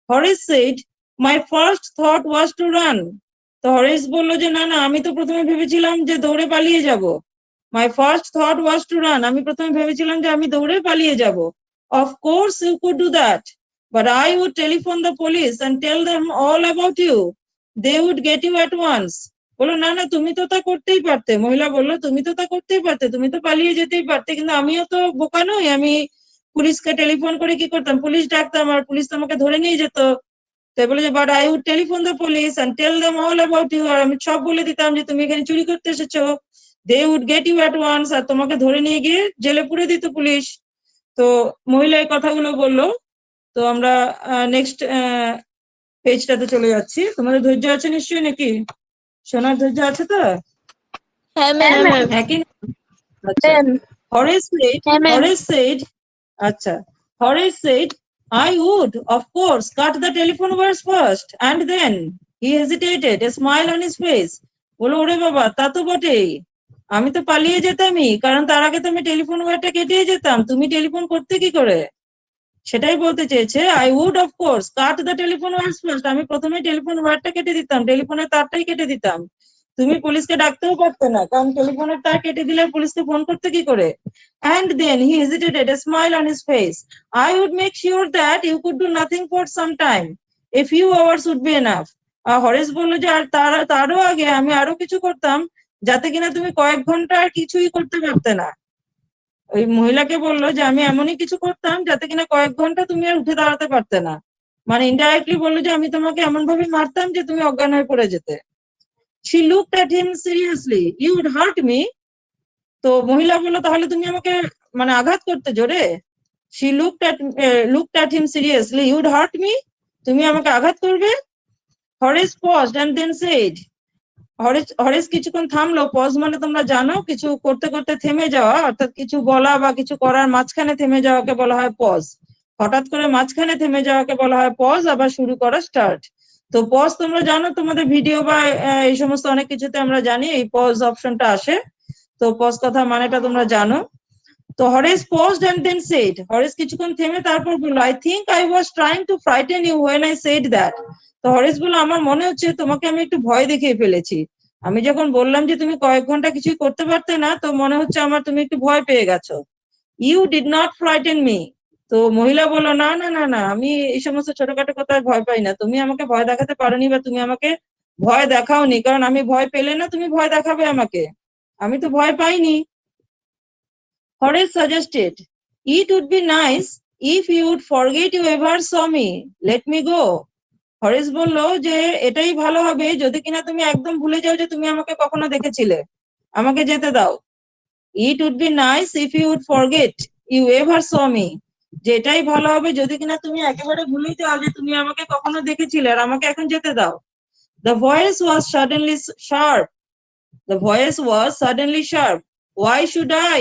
Horace said, my first thought was to run. তো হরেস বললো যে না না, আমি তো প্রথমে ভেবেছিলাম যে দৌড়ে পালিয়ে যাব। My first thought was to run, আমি প্রথমে ভেবেছিলাম যে আমি দৌড়ে পালিয়ে যাব। Of course you could do that, but I would telephone the police and tell them all about you, they would get you at once. বলো না না, তুমি তো তা করতেই পারতে। মহিলা বললো তুমি তো তা করতেই পারতে, তুমি তো পালিয়ে যেতেই পারতে, কিন্তু আমিও তো বোকা নই, আমি পুলিশকে টেলিফোন করে কি করতাম, পুলিশ ডাকতাম, আর পুলিশ তোমাকে ধরে নিয়ে যেত। তাই বলে যে but I would telephone the police and tell them all about you, আর আমি সব বলে দিতাম যে তুমি এখানে চুরি করতে এসেছো। They would get you at once, আর তোমাকে ধরে নিয়ে গিয়ে জেলে পুরে দিত পুলিশ। তো মহিলা এই কথাগুলো বললো। তো আমরা নেক্সট পেজটাতে চলে যাচ্ছি। তোমাদের ধৈর্য আছে নিশ্চয়ই নাকি? শোনার ধৈর্য আছে তো? হ্যাঁ ম্যাম। হ্যাঁ কি? আচ্ছা। Horace said, আচ্ছা, Horace said, I would, of course, cut the telephone wires first, and then he hesitated, a smile on his face. বলো ওরে বাবা, তা তো বটেই, আমি তো পালিয়ে যেতামই, কারণ তার আগে তো আমি টেলিফোন ওয়্যারটা কেটে যেতাম। তুমি টেলিফোন করতে কি করে? সেটাই বলতে চেয়েছে। I would of course cut the telephone wires first, আমি প্রথমে টেলিফোন ওয়্যারটা কেটে দিতাম, টেলিফোনের তারটাই কেটে দিতাম। তুমি পুলিশকে ডাকতেও পারতে না, কারণ টেলিফোনের তার কেটে দিলে পুলিশকে ফোন করতে কি করে? And then he hesitated, a smile on his face. I would make sure that you could do nothing for some time. A few hours would be enough. হরেশ বললো যে আর তারও আগে আমি আরো কিছু করতাম, যাতে কিনা তুমি কয়েক ঘন্টা আর কিছুই করতে পারতে না। ওই মহিলাকে বললো যে আমি এমনই কিছু করতাম যাতে কিনা কয়েক ঘন্টা তুমি আর উঠে দাঁড়াতে পারতে না। মানে ইনডাইরেক্টলি বললো যে আমি তোমাকে এমন ভাবে মারতাম যে তুমি অজ্ঞান হয়ে পড়ে যেতে। She looked at him seriously. You would hurt me? তো মহিলা বললো তাহলে তুমি আমাকে মানে আঘাত করতে জোরে? She looked at him seriously. You would hurt me? তুমি আমাকে আঘাত করবে? Horace paused and then said, হরেশ কিছুক্ষণ থামলো। পজ মানে তোমরা জানো, কিছু করতে করতে থেমে যাওয়া, অর্থাৎ কিছু বলা বা কিছু করার মাঝখানে থেমে যাওয়াকে বলা হয় পজ। হঠাৎ করে মাঝখানে থেমে যাওয়াকে বলা হয় পজ, আবার শুরু করা স্টার্ট। তো পজ তোমরা জানো, তোমাদের ভিডিও বা এই সমস্ত অনেক কিছুতে আমরা জানি এই পজ অপশনটা আসে। তো পজ কথা মানেটা তোমরা জানো। তো হরেশ paused and then said, হরেশ কিছুক্ষণ থেমে তারপর বললো, I think I was trying to frighten you when I said that. তো হরেশ বললো আমার মনে হচ্ছে তোমাকে আমি একটু ভয় দেখিয়ে ফেলেছি। আমি যখন বললাম যে তুমি কয়েক ঘন্টা কিছুই করতে পারতে না, তো মনে হচ্ছে আমার তুমি একটু ভয় পেয়ে গেছো। You did not frighten me. তো মহিলা বললো না না না না, আমি এই সমস্ত ছোটখাটো কথায় ভয় পাই না। তুমি আমাকে ভয় দেখাতে পারোনি, বা তুমি আমাকে ভয় দেখাওনি, কারণ আমি ভয় পেলে না তুমি ভয় দেখাবে আমাকে, আমি তো ভয় পাইনি। Horace suggested, it would be nice if you would forget you ever saw me. Let me go. হরেশ বললো যে এটাই ভালো হবে যদি কিনা তুমি একদম ভুলে যাও যে তুমি আমাকে কখনো দেখেছিলে, আমাকে যেতে দাও। It would be nice if you would forget you ever saw me. যে এটাই ভালো হবে যদি কিনা তুমি একেবারে ভুলে যাও যে তুমি আমাকে কখনো দেখেছিলে, আর আমাকে এখন যেতে দাও। The voice was suddenly sharp. The voice was suddenly sharp. Why should I?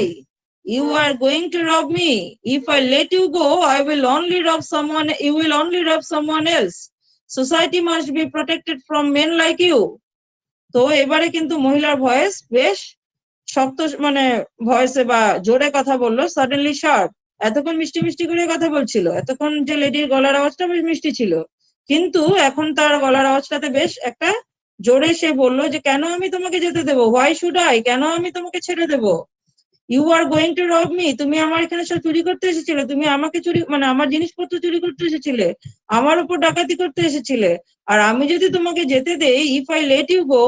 You are going to rob me. If I let you go, I will only rob someone. You will only rob someone else. Society must be protected from men like you. তো এবারে কিন্তু মহিলার voice বেশ শক্ত, মানে ভয়েসে বা জোরে কথা বললো। সাডেনলি শার্প, এতক্ষণ মিষ্টি মিষ্টি করে কথা বলছিল, এতক্ষণ যে লেডির গলার আওয়াজটা বেশ মিষ্টি ছিল, কিন্তু এখন তার গলার আওয়াজটাতে বেশ একটা জোরে সে বললো যে কেন আমি তোমাকে যেতে দেবো? হোয়াই শুড আই, কেন আমি তোমাকে ছেড়ে দেবো? ইউ আর গোয়িং টু রব মি, তুমি আমার এখানে সব চুরি করতে এসেছিলে, তুমি আমাকে চুরি মানে আমার জিনিসপত্র চুরি করতে এসেছিলে, আমার উপর ডাকাতি করতে এসেছিলে, আর আমি যদি তোমাকে যেতে দেই, if I let you go,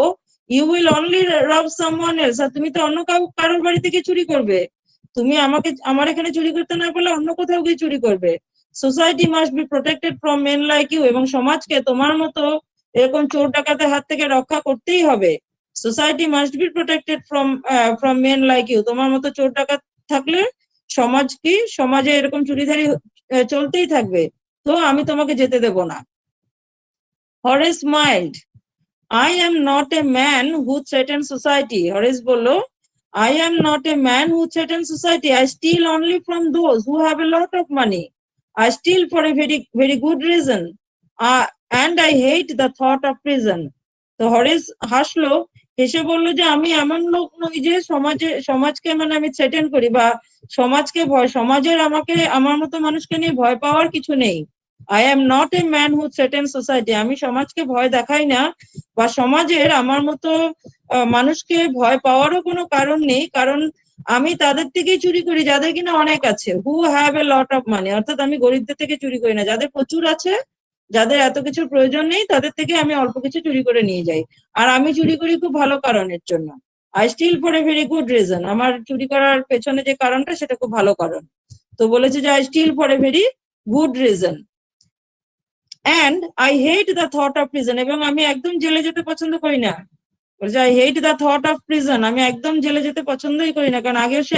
you will only rob someone else, আর তুমি তো অন্য কারোর বাড়ি থেকে চুরি করবে। তুমি আমাকে আমার এখানে চুরি করতে না পারলে অন্য কোথাও গিয়ে চুরি করবে। Society must be protected from men like you, এবং সমাজকে তোমার মতো এরকম চোর ডাকাতের হাত থেকে রক্ষা করতেই হবে। Society must be protected from men like you, তোমার মতো চোর ডাকাত থাকলে সমাজ কি, সমাজে এরকম চুরিধারি চলতেই থাকবে। তো আমি তোমাকে যেতে দেব না। হরেশ স্মাইলড, I am not a man who threatens society. হরেশ বলল I am not a man who threatens society. I steal only from those who have a lot of money. I steal for a very, very good reason. And I hate the thought of prison. তো হরিশ হাসলো, হেসে বললো যে আমি এমন লোক নই যে সমাজকে মানে আমি থ্রেটেন করি বা সমাজের আমার মতো মানুষকে নিয়ে ভয় পাওয়ার কিছু নেই। I am not a man who threatens society. আমি সমাজকে ভয় দেখাই না বা সমাজের আমার মতো মানুষকে ভয় পাওয়ারও কোনো কারণ নেই, কারণ আমি তাদের থেকেই চুরি করি যাদের কিনা অনেক আছে, who have a lot of money, অর্থাৎ আমি গরিবদের থেকে চুরি করি না, যাদের প্রচুর আছে, যাদের এত কিছুর প্রয়োজন নেই, তাদের থেকে আমি অল্প কিছু চুরি করে নিয়ে যাই। আর আমি চুরি করি খুব ভালো কারণের জন্য। I steal for a very good reason, আমার চুরি করার পেছনে যে কারণটা সেটা খুব ভালো কারণ। তো বলেছে যে I steal for a very good reason and I hate the thought of prison, এবং আমি একদম জেলে যেতে পছন্দ করি না। I hate the thought of prison, আমি একদম জেলে যেতে পছন্দই করি না, কারণ আগেও সে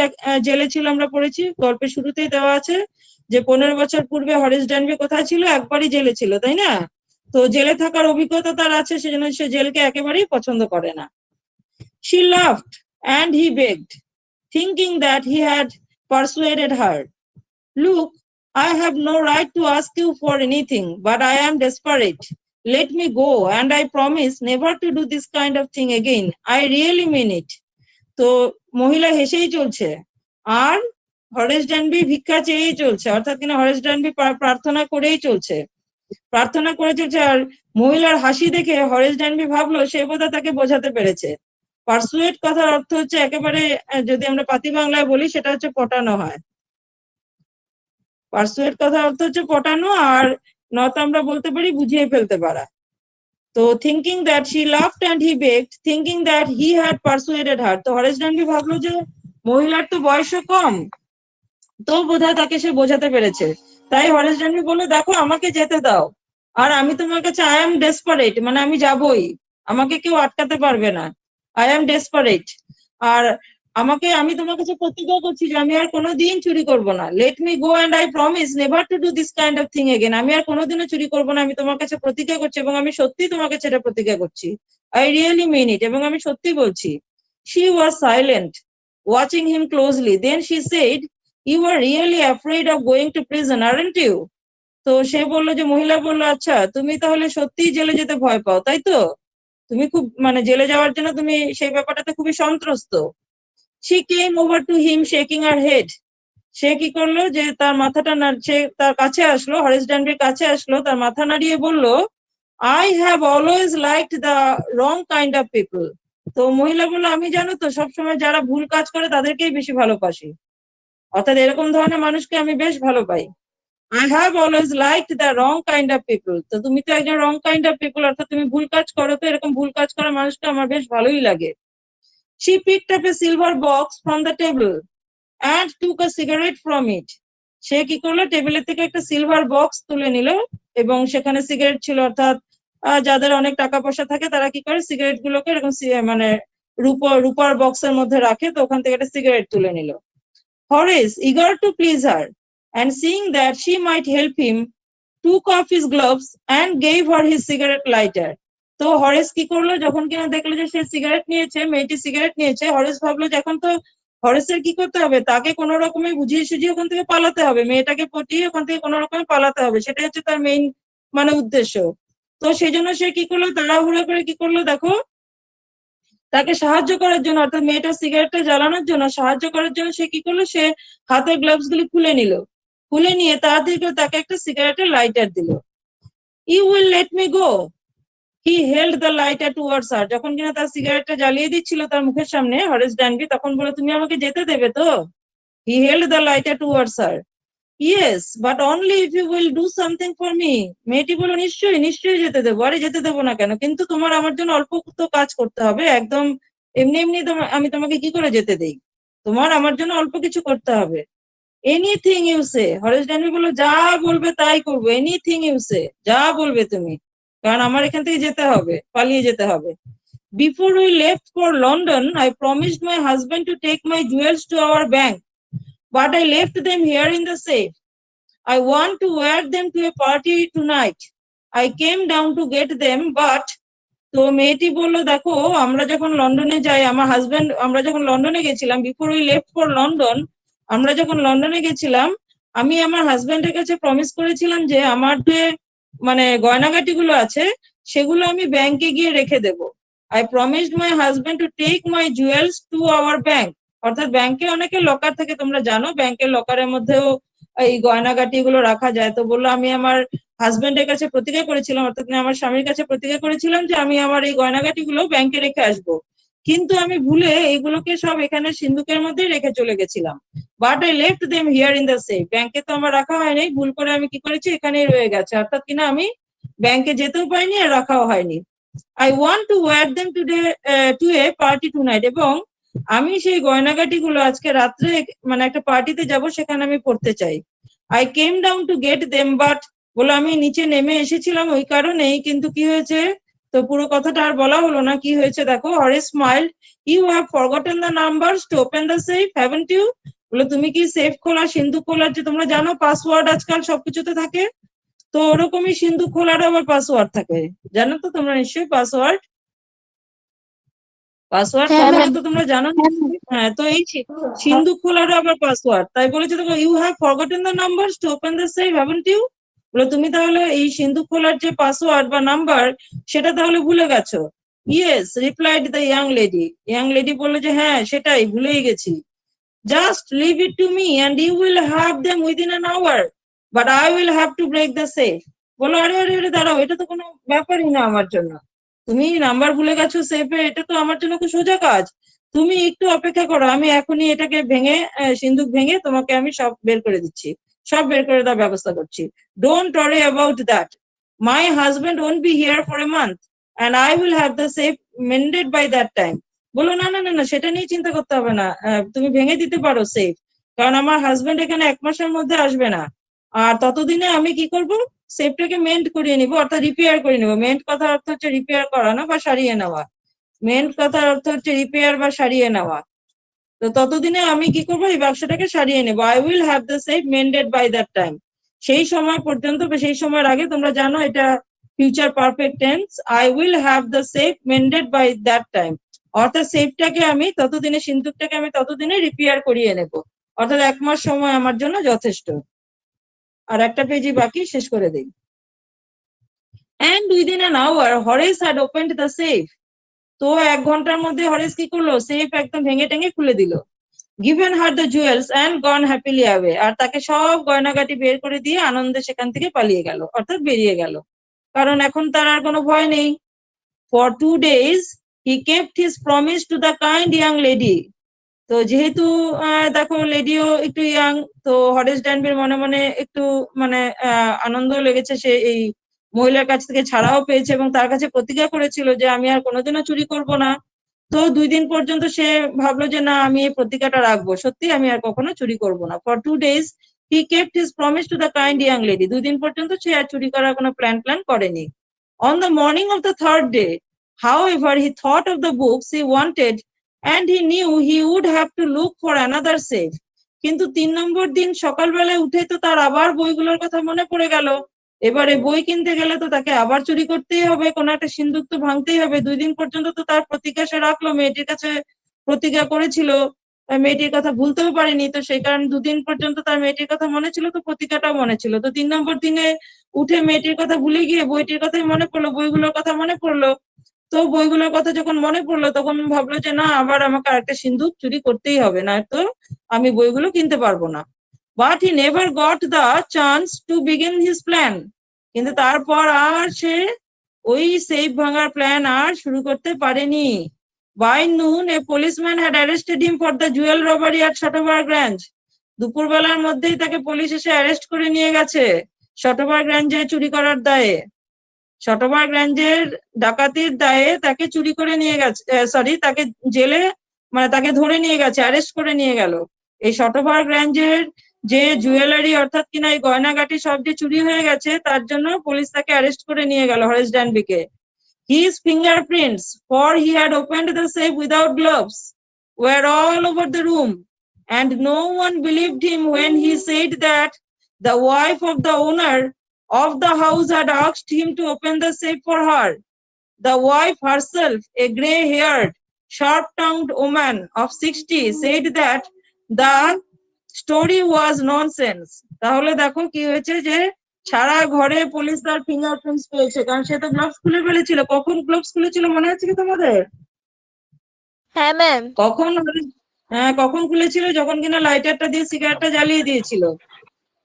জেলে ছিল, আমরা পড়েছি গল্পের শুরুতেই দেওয়া আছে যে 15 বছর পূর্বে হরিশ ডানবি কোথায় ছিল, একবারই জেলে ছিল, তাই না? তো জেলে থাকার অভিজ্ঞতা তার আছে, সেজন্য সে জেলকে একেবারেই পছন্দ করে না। She laughed and he begged, thinking that he had persuaded her. Look, I have no right to ask you for anything, but I am desperate. Let me go, and I promise never to do this kind of thing again. I really mean it. তো মহিলা হেসেই চলছে, আর হরেশ ডানবি ভিক্ষা চেয়েই চলছে, অর্থাৎ কিনা হরেশ ডানবি প্রার্থনা করেই চলছে, আর মহিলার হাসি দেখে হরেশ ডানবি ভাবলো সে বোধহয় তাকে বোঝাতে পেরেছে। পারসুয়েট কথার অর্থ হচ্ছে একেবারে, যদি আমরা পাতি বাংলায় বলি সেটা হচ্ছে পটানো হয়। পারসুয়েট কথার অর্থ হচ্ছে পটানো, আর নয়তো আমরা বলতে পারি বুঝিয়ে ফেলতে পারা। তো thinking that she laughed and he begged, thinking that he had persuaded her, তো হরেশ ডানবি ভাবলো যে মহিলার তো বয়সও কম, তো বোধহয় তাকে সে বোঝাতে পেরেছে। তাই হরেশ ডানবি বললো দেখো আমাকে যেতে দাও, আর আমি তোমার কাছে আই এম ডেসপারেট, মানে আমি যাবই, আমাকে কেউ আটকাতে পারবে না, আই এম ডেসপারেট। আর আমি তোমার কাছে প্রতিজ্ঞা করছি যে আমি আর কোনোদিন চুরি করব না। Late me go and I promise never to do this kind of thing again, আমি আর কোনোদিনও চুরি করবো না, আমি তোমার কাছে প্রতিজ্ঞা করছি, এবং আমি সত্যি তোমার কাছে এটা প্রতিজ্ঞা করছি। আই রিয়েলি মিন ইট, এবং আমি সত্যি বলছি। She was silent, watching him closely, then she said, you are really afraid of going to prison, aren't you? তো সে বললো, যে মহিলা বললো, আচ্ছা তুমি তাহলে সত্যিই জেলে যেতে ভয় পাও, তাই তো? তুমি খুব মানে জেলে যাওয়ার জন্য তুমি সেই ব্যাপারটাতে খুবই সন্ত্রস্ত। She came over to him shaking her head. সে কি করলো, যে তার মাথাটা সে তার কাছে আসলো, হরিশ ডানবির কাছে আসলো, তার মাথা নাড়িয়ে বললো, I have always liked the wrong kind of people. তো মহিলা বললো, আমি জানো তো সবসময় যারা ভুল কাজ করে তাদেরকেই বেশি ভালোবাসি, অর্থাৎ এরকম ধরনের মানুষকে আমি বেশ ভালো পাই। I have always liked the wrong kind of people. তো তুমি তো একজন wrong kind of people, অর্থাৎ তুমি ভুল কাজ করো, তো এরকম ভুল কাজ করা মানুষকে আমার বেশ ভালোই লাগে। She picked up a silver box from the table and took a cigarette from it. সে কি করলো, টেবিলের থেকে একটা সিলভার বক্স তুলে নিল, এবং সেখানে সিগারেট ছিল, অর্থাৎ যাদের অনেক টাকা পয়সা থাকে তারা কি করে সিগারেট গুলোকে এরকম মানে রূপার বক্সের মধ্যে রাখে, তো ওখান থেকে একটা সিগারেট তুলে নিল। Horace, eager to please her and seeing that she might help him, took off his gloves and gave her his cigarette lighter. তো হরেশ কি করলো, যখন কিনা দেখলো যে সে সিগারেট নিয়েছে, মেয়েটি সিগারেট নিয়েছে, হরেশ ভাবলো যে এখন তো হরেশের কি করতে হবে, তাকে কোনো রকমে বুঝিয়ে সুঝিয়ে ওখান থেকে পালাতে হবে, মেয়েটাকে পটিয়ে ওখান থেকে কোনো রকমে পালাতে হবে, সেটাই হচ্ছে তার মেইন মানে উদ্দেশ্য। তো সেই জন্য সে কি করলো, তাড়াহুড়ো করে কি করলো দেখো, তাকে সাহায্য করার জন্য, অর্থাৎ মেয়েটার সিগারেটটা জ্বালানোর জন্য সাহায্য করার জন্য সে কি করলো, সে হাতের গ্লাভস গুলি খুলে নিল, খুলে নিয়ে তাড়াতাড়ি করে তাকে একটা সিগারেটের লাইটার দিল। You will let me go, he held the lighter towards her, যখন কিনা তার সিগারেটটা জ্বালিয়ে দিচ্ছিল তার মুখের সামনে হরেশ ডানবি, তখন বলে, তুমি আমাকে যেতে দেবে তো? He held the lighter towards her. Yes, but only if you will do something for me. মেয়েটি বলল, নিশ্চয়ই নিশ্চয়ই যেতে দেবো, আরে যেতে দেবো না কেন, কিন্তু তোমার আমার জন্য অল্প তো কাজ করতে হবে, একদম এমনি এমনি আমি তোমাকে কি করে যেতে দেই, তোমার আমার জন্য অল্প কিছু করতে হবে। এনিথিং ইউ সে, হরেশ ডানবি বললো, যা বলবে তাই করবো, এনিথিং ইউ সে, যা বলবে তুমি, কারণ আমার এখান থেকে যেতে হবে, পালিয়ে যেতে হবে। Before we left for London, I promised my husband to take my jewels to our bank, but I left them here in the safe. I want to wear them to a party tonight. I came down to get them, but তো মেয়েটি বললো, দেখো আমরা যখন লন্ডনে যাই, আমার husband, আমরা যখন লন্ডনে গেছিলাম, before we left for London, আমরা যখন লন্ডনে গেছিলাম, আমি আমার হাজবেন্ডের কাছে প্রমিস করেছিলাম যে আমার যে মানে গয়নাগাটি গুলো আছে সেগুলো আমি ব্যাংকে গিয়ে রেখে দেব। I promised my husband to take my jewels to our bank. অর্থাৎ ব্যাংকে অনেকে লকার থাকে, তোমরা জানো ব্যাংকের লকারের মধ্যেও এই গয়নাগাটি গুলো রাখা যায়। তো বললো, আমি আমার হাজবেন্ডের কাছে প্রতিজ্ঞা করেছিলাম, অর্থাৎ আমার স্বামীর কাছে প্রতিজ্ঞা করেছিলাম যে আমি আমার এই গয়নাগাটি গুলো ব্যাংকে রেখে আসবো, কিন্তু আমি ভুলে এইগুলোকে সব এখানে সিন্ধুকের মধ্যে রেখে চলে গেছিলাম। But I left them here in the safe. ব্যাংকে তো আমার রাখা হয়নি, ভুল করে আমি কি করেছি, এখানেই রয়ে গেছে, অর্থাৎ কিনা আমি ব্যাংকে যেতেও পাইনি আর রাখাও হয়নি। I want to wear them today to a party tonight. এবং আমি সেই গয়নাগাটি গুলো আজকে রাত্রে মানে একটা পার্টিতে যাব, সেখানে আমি পড়তে চাই। I came down to get them, but বলে আমি নিচে নেমে এসেছিলাম ওই কারণেই, কিন্তু কি হয়েছে, তো পুরো কথাটা আর বলা হলো না, কি হয়েছে দেখো। Horace smile, you have forgotten the numbers to open the safe, haven't you? বলে, তুমি কি সেফ খোলা, সিন্ধুক খোলার যে তোমরা জানো পাসওয়ার্ড আজকাল সবকিছুতে থাকে, তো ওরকমই সিন্ধুক খোলারও আবার পাসওয়ার্ড থাকে, জানো তো তোমরা নিশ্চয়ই পাসওয়ার্ড, পাসওয়ার্ড হ্যাঁ সম্পর্কে ম্যাম। তো তোমরা জানো নিশ্চয়ই। হ্যাঁ, তো এই সিন্ধুক খোলারও আবার পাসওয়ার্ড, তাই বলেছে দেখো, you have forgotten the numbers to open the safe, haven't you? বলে, তুমি তাহলে এই সিন্ধুক খোলার যে পাসওয়ার্ড বা নাম্বার সেটা তাহলে ভুলে গেছো। Yes replied the young lady. Young lady বললো যে হ্যাঁ সেটাই ভুলেই গেছি। Just leave it to me and you will have them within an hour, but I will have to break the safe. বলো, আরে আরে আরে দাঁড়াও, এটা তো কোনো ব্যাপারই না আমার জন্য, তুমি নাম্বার ভুলে গেছো সেফে, এটা তো আমার জন্য খুব সোজা কাজ। তুমি একটু অপেক্ষা করো, আমি এখনই এটাকে ভেঙে সিন্ধুক ভেঙে তোমাকে আমি সব বের করে দিচ্ছি, সব বের করে দেওয়ার ব্যবস্থা করছি। Don't worry about that, my husband won't be here for a month and I will have the safe mended by that time. বলো, না না না না, সেটা নিয়ে চিন্তা করতে হবে না, তুমি ভেঙে দিতে পারো সেফ, কারণ আমার হাজবেন্ড এখানে 1 মাসের মধ্যে আসবে না, আর ততদিনে আমি কি করব, সেফটাকে মেন্ট করিয়ে নিব, অর্থাৎ রিপেয়ার করে নিব। মেন্ট কথার অর্থ হচ্ছে রিপেয়ার করানো বা সারিয়ে নেওয়া, মেন্ট কথার অর্থ হচ্ছে রিপেয়ার বা সারিয়ে নেওয়া। তো ততদিনে আমি কি করবো, এই ব্যবসাটাকে সারিয়ে নেবো। I will have the safe mended by that time. সেই সময় পর্যন্ত বা সেই সময়ের আগে, তোমরা জানো এটা future perfect tense, I will have the safe mended by that time, অর্থাৎ সেফটাকে আমি ততদিনে, সিন্ধুকটাকে আমি ততদিনে রিপেয়ার করিয়ে নেব, অর্থাৎ 1 মাস সময় আমার জন্য যথেষ্ট। আর একটা পেজই বাকি, শেষ করে দিই। And within an hour, Horace had opened the safe. তো 1 ঘন্টার মধ্যে হরেশ কি করলো, সেফ একদম ভেঙে টেঙে খুলে দিল। Given her the jewels and gone happily away, আর তাকে সব গয়নাগাটি বের করে দিয়ে আনন্দে সেখান থেকে পালিয়ে গেল, অর্থাৎ বেরিয়ে গেল, কারণ এখন তার আর কোনো ভয় নেই। For 2 days he kept his promise to the kind young lady. তো যেহেতু দেখো লেডিও একটু ইয়াং, তো হরেশ ড্যানবির মনে মনে একটু মানে আনন্দ লেগেছে, সে এই মহিলার কাছ থেকে ছাড়াও পেয়েছে এবং তার কাছে প্রতিজ্ঞা করেছিল যে আমি আর কোনোদিনও চুরি করব না। তো 2 দিন পর্যন্ত সে ভাবলো যে না, আমি এই প্রতিজ্ঞাটা রাখবো, সত্যি আমি আর কখনো চুরি করব না। For 2 days he kept his promise to the kind young lady. 2 দিন পর্যন্ত সে আর চুরি করার কোনো প্ল্যান করেনি। On the morning of the third day, however, he thought of the books he wanted and he knew he would have to look for another safe. কিন্তু 3 নম্বর দিন সকালবেলায় উঠে তো তার আবার বইগুলোর কথা মনে পড়ে গেল। এবারে বই কিনতে গেলে তো তাকে আবার চুরি করতেই হবে, কোনো একটা সিন্ধুক তো ভাঙতেই হবে। 2 দিন পর্যন্ত তো তার প্রতিজ্ঞা সে রাখলো, মেয়েটির কাছে প্রতিজ্ঞা করেছিল, মেয়েটির কথা ভুলতেও পারেনি, তো সেই কারণে 2 দিন পর্যন্ত তার মেয়েটির কথা মনে ছিল, তো প্রতিজ্ঞাটাও মনে ছিল। তো 3 নম্বর দিনে উঠে মেয়েটির কথা ভুলে গিয়ে বইটির কথাই মনে পড়লো, বইগুলোর কথা মনে পড়লো। তো বইগুলোর কথা যখন মনে পড়লো তখন ভাবলো যে না, আবার আমাকে আরেকটা সিন্ধুক চুরি করতেই হবে, না তো আমি বইগুলো কিনতে পারবো না। But he never got the chance to begin his plan. কিন্তু তারপর আর সে ওই সেফ ভাঙার প্ল্যান আর শুরু করতে পারেনি। By noon a policeman had arrested him for the jewel robbery at Shotover Grange. দুপুরবেলার মধ্যেই তাকে পুলিশ এসে অ্যারেস্ট করে নিয়ে গেছে শটবার্গ রেঞ্জে চুরি করার দায়ে। শটবার্গ রেঞ্জের ডাকাতির দায়ে তাকে চুরি করে নিয়ে গেছে, সরি তাকে জেলে মানে তাকে ধরে নিয়ে গেছে, অ্যারেস্ট করে নিয়ে গেল। এই শটবার্গ রেঞ্জের যে জুয়েলারি অর্থাৎ কিনা এই গয়নাগাটি সব যে চুরি হয়ে গেছে, তার জন্য পুলিশ তাকে অ্যারেস্ট করে নিয়ে গেল হরেশ ড্যানবিকে। His fingerprints, for he had opened the safe without gloves, were all over the room, and no one believed him when he said that the wife of the owner of the house had asked him to open the safe for her. the wife herself, a grey-haired, sharp-tongued woman of 60, said that the story was nonsense. তাহলে দেখো কি হয়েছে যে সারা ঘরে police তার fingerprints পেয়েছে, কারণ সে তো গ্লাভস খুলে ফেলেছিল। কখন গ্লাভস খুলেছিল মনে আছে কি তোমাদের? হ্যাঁ ম্যাম। কখন? হ্যাঁ, কখন খুলেছিল? যখন কিনা লাইটারটা দিয়ে সিগারেটটা জ্বালিয়ে দিয়েছিল,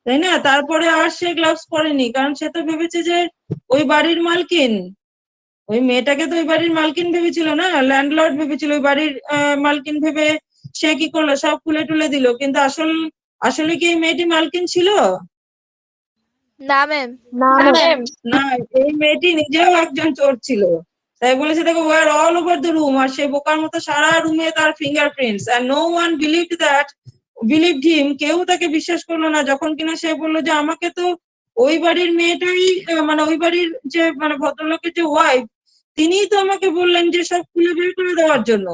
তাই না? তারপরে আর সে গ্লাভস পরেনি, কারণ সে তো ভেবেছে যে ওই বাড়ির মালকিন, ওই মেয়েটাকে তো ওই বাড়ির মালকিন ভেবেছিল না, ল্যান্ডলর্ড ভেবেছিল। ওই বাড়ির মালকিন ভেবে সে কি করলো, সব খুলে টুলে দিল। কিন্তু আসলে কি এই মেয়েটি মালকিন ছিল? না ম্যাম। না, এই মেয়েটি নিজেও একজন চোর ছিল। তাই বলেছে দেখো, were all over the room, আর সে বোকার মতো সারা রুমে তার fingerprints, and no one believed him, কেউ তাকে বিশ্বাস করলো না। যখন কিনা সে বললো যে আমাকে তো ওই বাড়ির মেয়েটাই, মানে ওই বাড়ির যে মানে ভদ্রলোকের যে ওয়াইফ, তিনিই তো আমাকে বললেন যে সব খুলে বের করে দেওয়ার জন্য।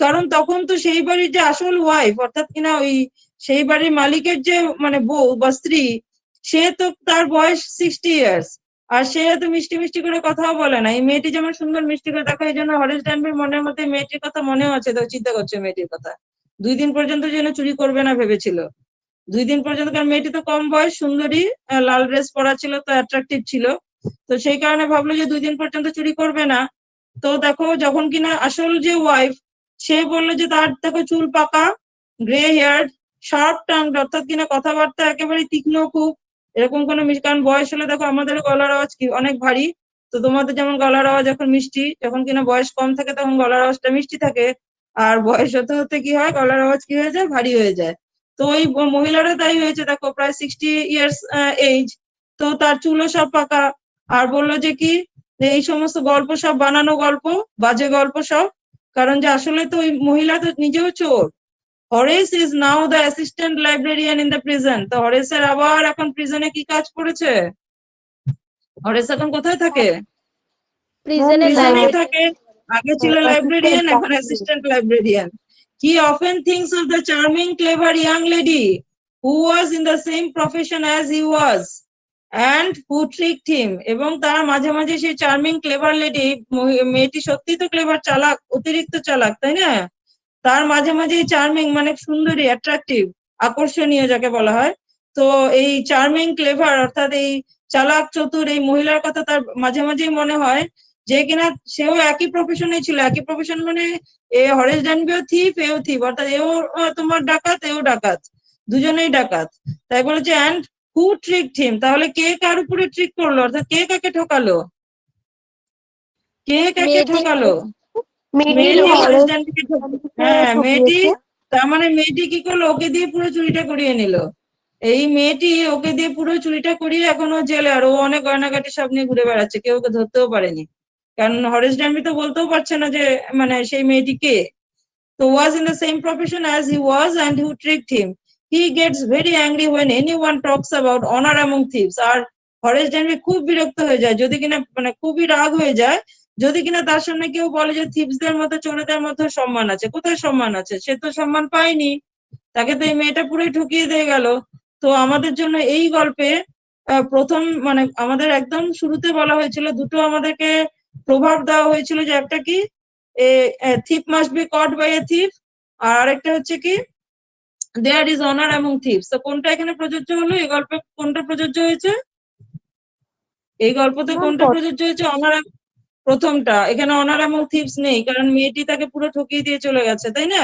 কারণ তখন তো সেই বাড়ির যে আসল ওয়াইফ, অর্থাৎ কিনা ওই সেই বাড়ির মালিকের যে মানে বউ বা স্ত্রী, সে তো তার বয়স 60 ইয়ার্স, আর সে এত মিষ্টি মিষ্টি করে কথাও বলে না। এই মেয়েটি যেমন সুন্দর মিষ্টি করে দেখো, এই জন্য হরেশ ডানবির মনের মধ্যে মেয়েটির কথা মনেও আছে, তো চিন্তা করছে মেয়েটির কথা। 2 দিন পর্যন্ত যেন চুরি করবে না ভেবেছিল, 2 দিন পর্যন্ত। কারণ মেয়েটি তো কম বয়স, সুন্দরী, লাল ড্রেস পরা ছিল, তো অ্যাট্রাকটিভ ছিল, তো সেই কারণে ভাবলো যে 2 দিন পর্যন্ত চুরি করবে না। তো দেখো যখন কিনা আসল যে ওয়াইফ, সে বললো যে তার দেখো চুল পাকা, গ্রে হেয়ার্ড, শার্প টাং, অর্থাৎ কিনা কথাবার্তা একেবারে তীক্ষ্ণ খুব, এরকম কোনো কারণ বয়স হলে দেখো আমাদের গলার আওয়াজ কি অনেক ভারী, তো তোমাদের যেমন গলার আওয়াজ এখন মিষ্টি, যখন কিনা বয়স কম থাকে তখন গলার আওয়াজটা মিষ্টি থাকে, আর বয়স হতে হতে কি হয়, গলার আওয়াজ কি হয়ে যায়, ভারী হয়ে যায়। তো ওই মহিলারও তাই হয়েছে, দেখো প্রায় 60 ইয়ার্স এজ, তো তার চুলও সব পাকা। আর বললো যে কি, এই সমস্ত গল্প সব বানানো গল্প, বাজে গল্প সব, কারণ যে আসলে তো ওই মহিলা তো নিজেও চোর। Horace is now the assistant librarian in the prison. তো হরেসের আবার এখন প্রিজনে কি কাজ পড়েছে? হরেস এখন কোথায় থাকে? প্রিজনে প্রিজনেই থাকে। আগে ছিল লাইব্রেরিয়ান, এখন assistant librarian. He often thinks of the charming, clever young lady who was in the same profession as he was and who tricked him. এবং তার মাঝে মাঝে সেই চার্মিং ক্লেভার লেডি, মেয়েটি সত্যি তো ক্লেভার, চালাক, অতিরিক্ত চালাক, তাই না? তার মাঝে মাঝে চার্মিং মানে সুন্দরী, অ্যাট্রাকটিভ, আকর্ষণীয় যাকে বলা হয়, তো এই চার্মিং ক্লেভার অর্থাৎ এই চালাক চতুর এই মহিলার কথা তার মাঝে মাঝেই মনে হয়, যে কিনা সেও একই প্রফেশনে ছিল। একই প্রফেশন মানে এ হরেশ ডানবিও থিপ, এও থিপ, অর্থাৎ এও তোমার ডাকাত, এও ডাকাত, দুজনেই ডাকাত। তাই বলেছে অ্যান্ড হু ট্রিকড হিম, তাহলে কে কার উপরে ট্রিক করলো, অর্থাৎ কে কাকে ঠকালো, কে কাকে ঠকালো? মেয়েটি হরেশ ডানবিকে হ্যাঁ, মেয়েটি, তার মানে মেয়েটি কি করলো, ওকে দিয়ে পুরো চুরিটা করিয়ে নিল। এই মেয়েটি ওকে দিয়ে পুরো চুরিটা করিয়ে এখনো জেলে, আর ও অনেক গয়নাগাটি সব নিয়ে ঘুরে বেড়াচ্ছে, কেউ ওকে ধরতেও পারেনি, কারণ হরেশ ডানবি তো বলতেও পারছে না যে মানে সেই মেয়েটি কে। তো was in the same profession as he was and who tricked him. He gets very angry when anyone talks about honor among thieves. আর হরেশ ডানবি খুব বিরক্ত হয়ে যায় যদি কিনা, মানে খুবই রাগ হয়ে যায় যদি কিনা তার সামনে কেউ বলে যে থিপসদের মতো, চোরেদের মতো সম্মান আছে। কোথায় সম্মান আছে? সে তো সম্মান পায়নি, তাকে তো এই মেয়েটা পুরোই ঠকিয়ে দিয়ে গেল। তো আমাদের জন্য এই গল্পে প্রথম মানে আমাদের একদম শুরুতে বলা হয়েছিল, দুটো আমাদেরকে প্রভাব দেওয়া হয়েছিল, যে একটা কি thief must be caught by a thief, আর আরেকটা হচ্ছে কি there is honor among thieves। তো কোনটা এখানে প্রযোজ্য হলো, এই গল্পে কোনটা প্রযোজ্য হয়েছে? এই গল্পতে কোনটা প্রযোজ্য হয়েছে? অনার, প্রথমটা। এখানে অনার এবং থিপস নেই, কারণ মেয়েটি তাকে পুরো ঠকিয়ে দিয়ে চলে গেছে, তাই না?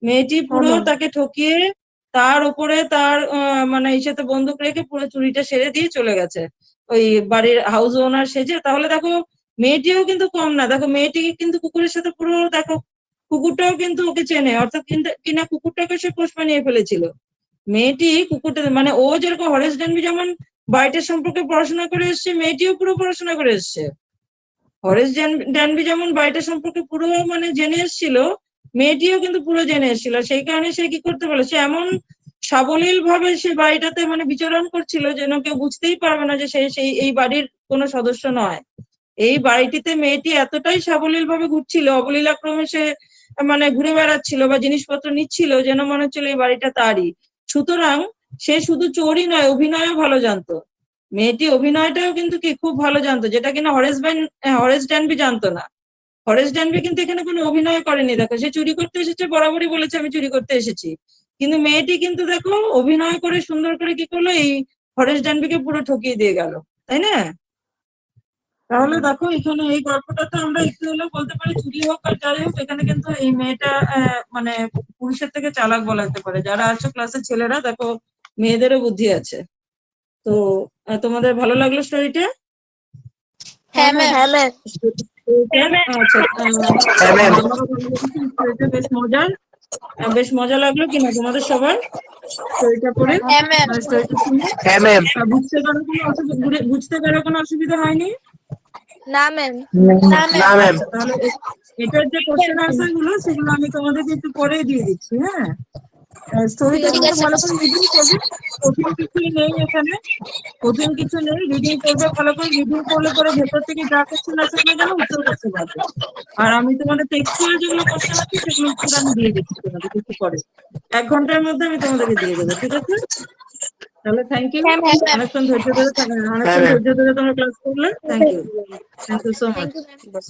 মেয়েটি পুরো তাকে ঠকিয়ে তার উপরে তার মানে এই সাথে বন্দুক রেখে পুরো চুরিটা সেরে দিয়ে চলে গেছে ওই বাড়ির হাউস ওনার সেজে। তাহলে দেখো মেয়েটিও কিন্তু কম না, দেখো মেয়েটি কিন্তু কুকুরের সাথে পুরো, দেখো কুকুরটাও কিন্তু ওকে চেনে, অর্থাৎ কিনা কুকুরটাকে সে পোষ মানিয়ে ফেলেছিল। মেয়েটি কুকুরটা মানে ও যেরকম হরেশ ডানবি যেমন বাইটের সম্পর্কে পড়াশোনা করে এসছে, মেয়েটিও পুরো পড়াশোনা করে এসছে। হরেশ ডানবি যেমন বাড়িটা সম্পর্কে পুরো মানে জেনে এসেছিল, মেয়েটিও কিন্তু পুরো জেনে এসেছিল। সেই কারণে সে কি করতে পারলো, সে এমন সাবলীল ভাবে সে বাড়িটাতে মানে বিচরণ করছিল যেন কেউ বুঝতেই পারবে না যে সে সেই এই বাড়ির কোনো সদস্য নয়। এই বাড়িটিতে মেয়েটি এতটাই সাবলীল ভাবে ঘুরছিল, অবলীলাক্রমে সে মানে ঘুরে বেড়াচ্ছিল বা জিনিসপত্র নিচ্ছিল, যেন মনে হচ্ছিল এই বাড়িটা তারই। সুতরাং সে শুধু চোরই নয়, অভিনয়ও ভালো জানতো। মেয়েটি অভিনয়টাও কিন্তু কি খুব ভালো জানতো, যেটা কিনা হরেশ ড্যানবি জানতো না। হরেশ ড্যানবি কিন্তু এখানে কোনো অভিনয় করেনি, দেখো সে চুরি করতে এসেছে, বরাবরই বলেছে আমি চুরি করতে এসেছি, কিন্তু মেয়েটি কিন্তু দেখো অভিনয় করে সুন্দর করে কি করলো, এই হরেশ ড্যানবিকে পুরো ঠকিয়ে দিয়ে গেল, তাই না? তাহলে দেখো এখানে এই গল্পটাতে আমরা একটু হলেও বলতে পারি, চুরি হোক আর যাই হোক, এখানে কিন্তু এই মেয়েটা মানে পুরুষের থেকে চালাক বলা যেতে পারে। যারা আছো ক্লাসের ছেলেরা, দেখো মেয়েদেরও বুদ্ধি আছে। তো তোমাদের ভালো লাগলো স্টোরিটা? হ্যাঁ ম্যাম। হ্যাঁ ম্যাম। আচ্ছা, হ্যাঁ ম্যাম। আমারও ভালো লেগেছে স্টোরিটা, বেশ মজার। বেশ মজা লাগলো কিনা তোমাদের সবার স্টোরিটা পড়ে? হ্যাঁ ম্যাম। স্টোরিটা শুনে হ্যাঁ ম্যাম। বুঝতে কারো কোনো অসুবিধা হয়নি? না ম্যাম। না ম্যাম। আচ্ছা, তাহলে এটার যে কোশ্চেন আনসার গুলো সেগুলো আমি তোমাদেরকে একটু পরে দিয়ে দিচ্ছি। হ্যাঁ, স্টোরিটা ঠিক কিন্তু আছে। ভালো করে রিডিং করবে, কঠিন কিছুই নেই এখানে, কঠিন কিছু নেই। রিডিং করবে ভালো করে, রিডিং করলে পরে ভেতর থেকে যা কোশ্চেন আসুক না কেন উত্তর করতে পারবে। আর আমি তোমাদের টেক্সচুয়াল যেগুলো কোশ্চেন আছে সেগুলো উত্তর আমি দিয়ে দিচ্ছি তোমাদের কিছু পরে, 1 ঘন্টার মধ্যে আমি তোমাদেরকে দিয়ে দেবো, ঠিক আছে? তাহলে থ্যাংক ইউ, অনেকক্ষণ ধৈর্য ধরে তোমরা ক্লাস করলে, thank you so thank much. You ma'am.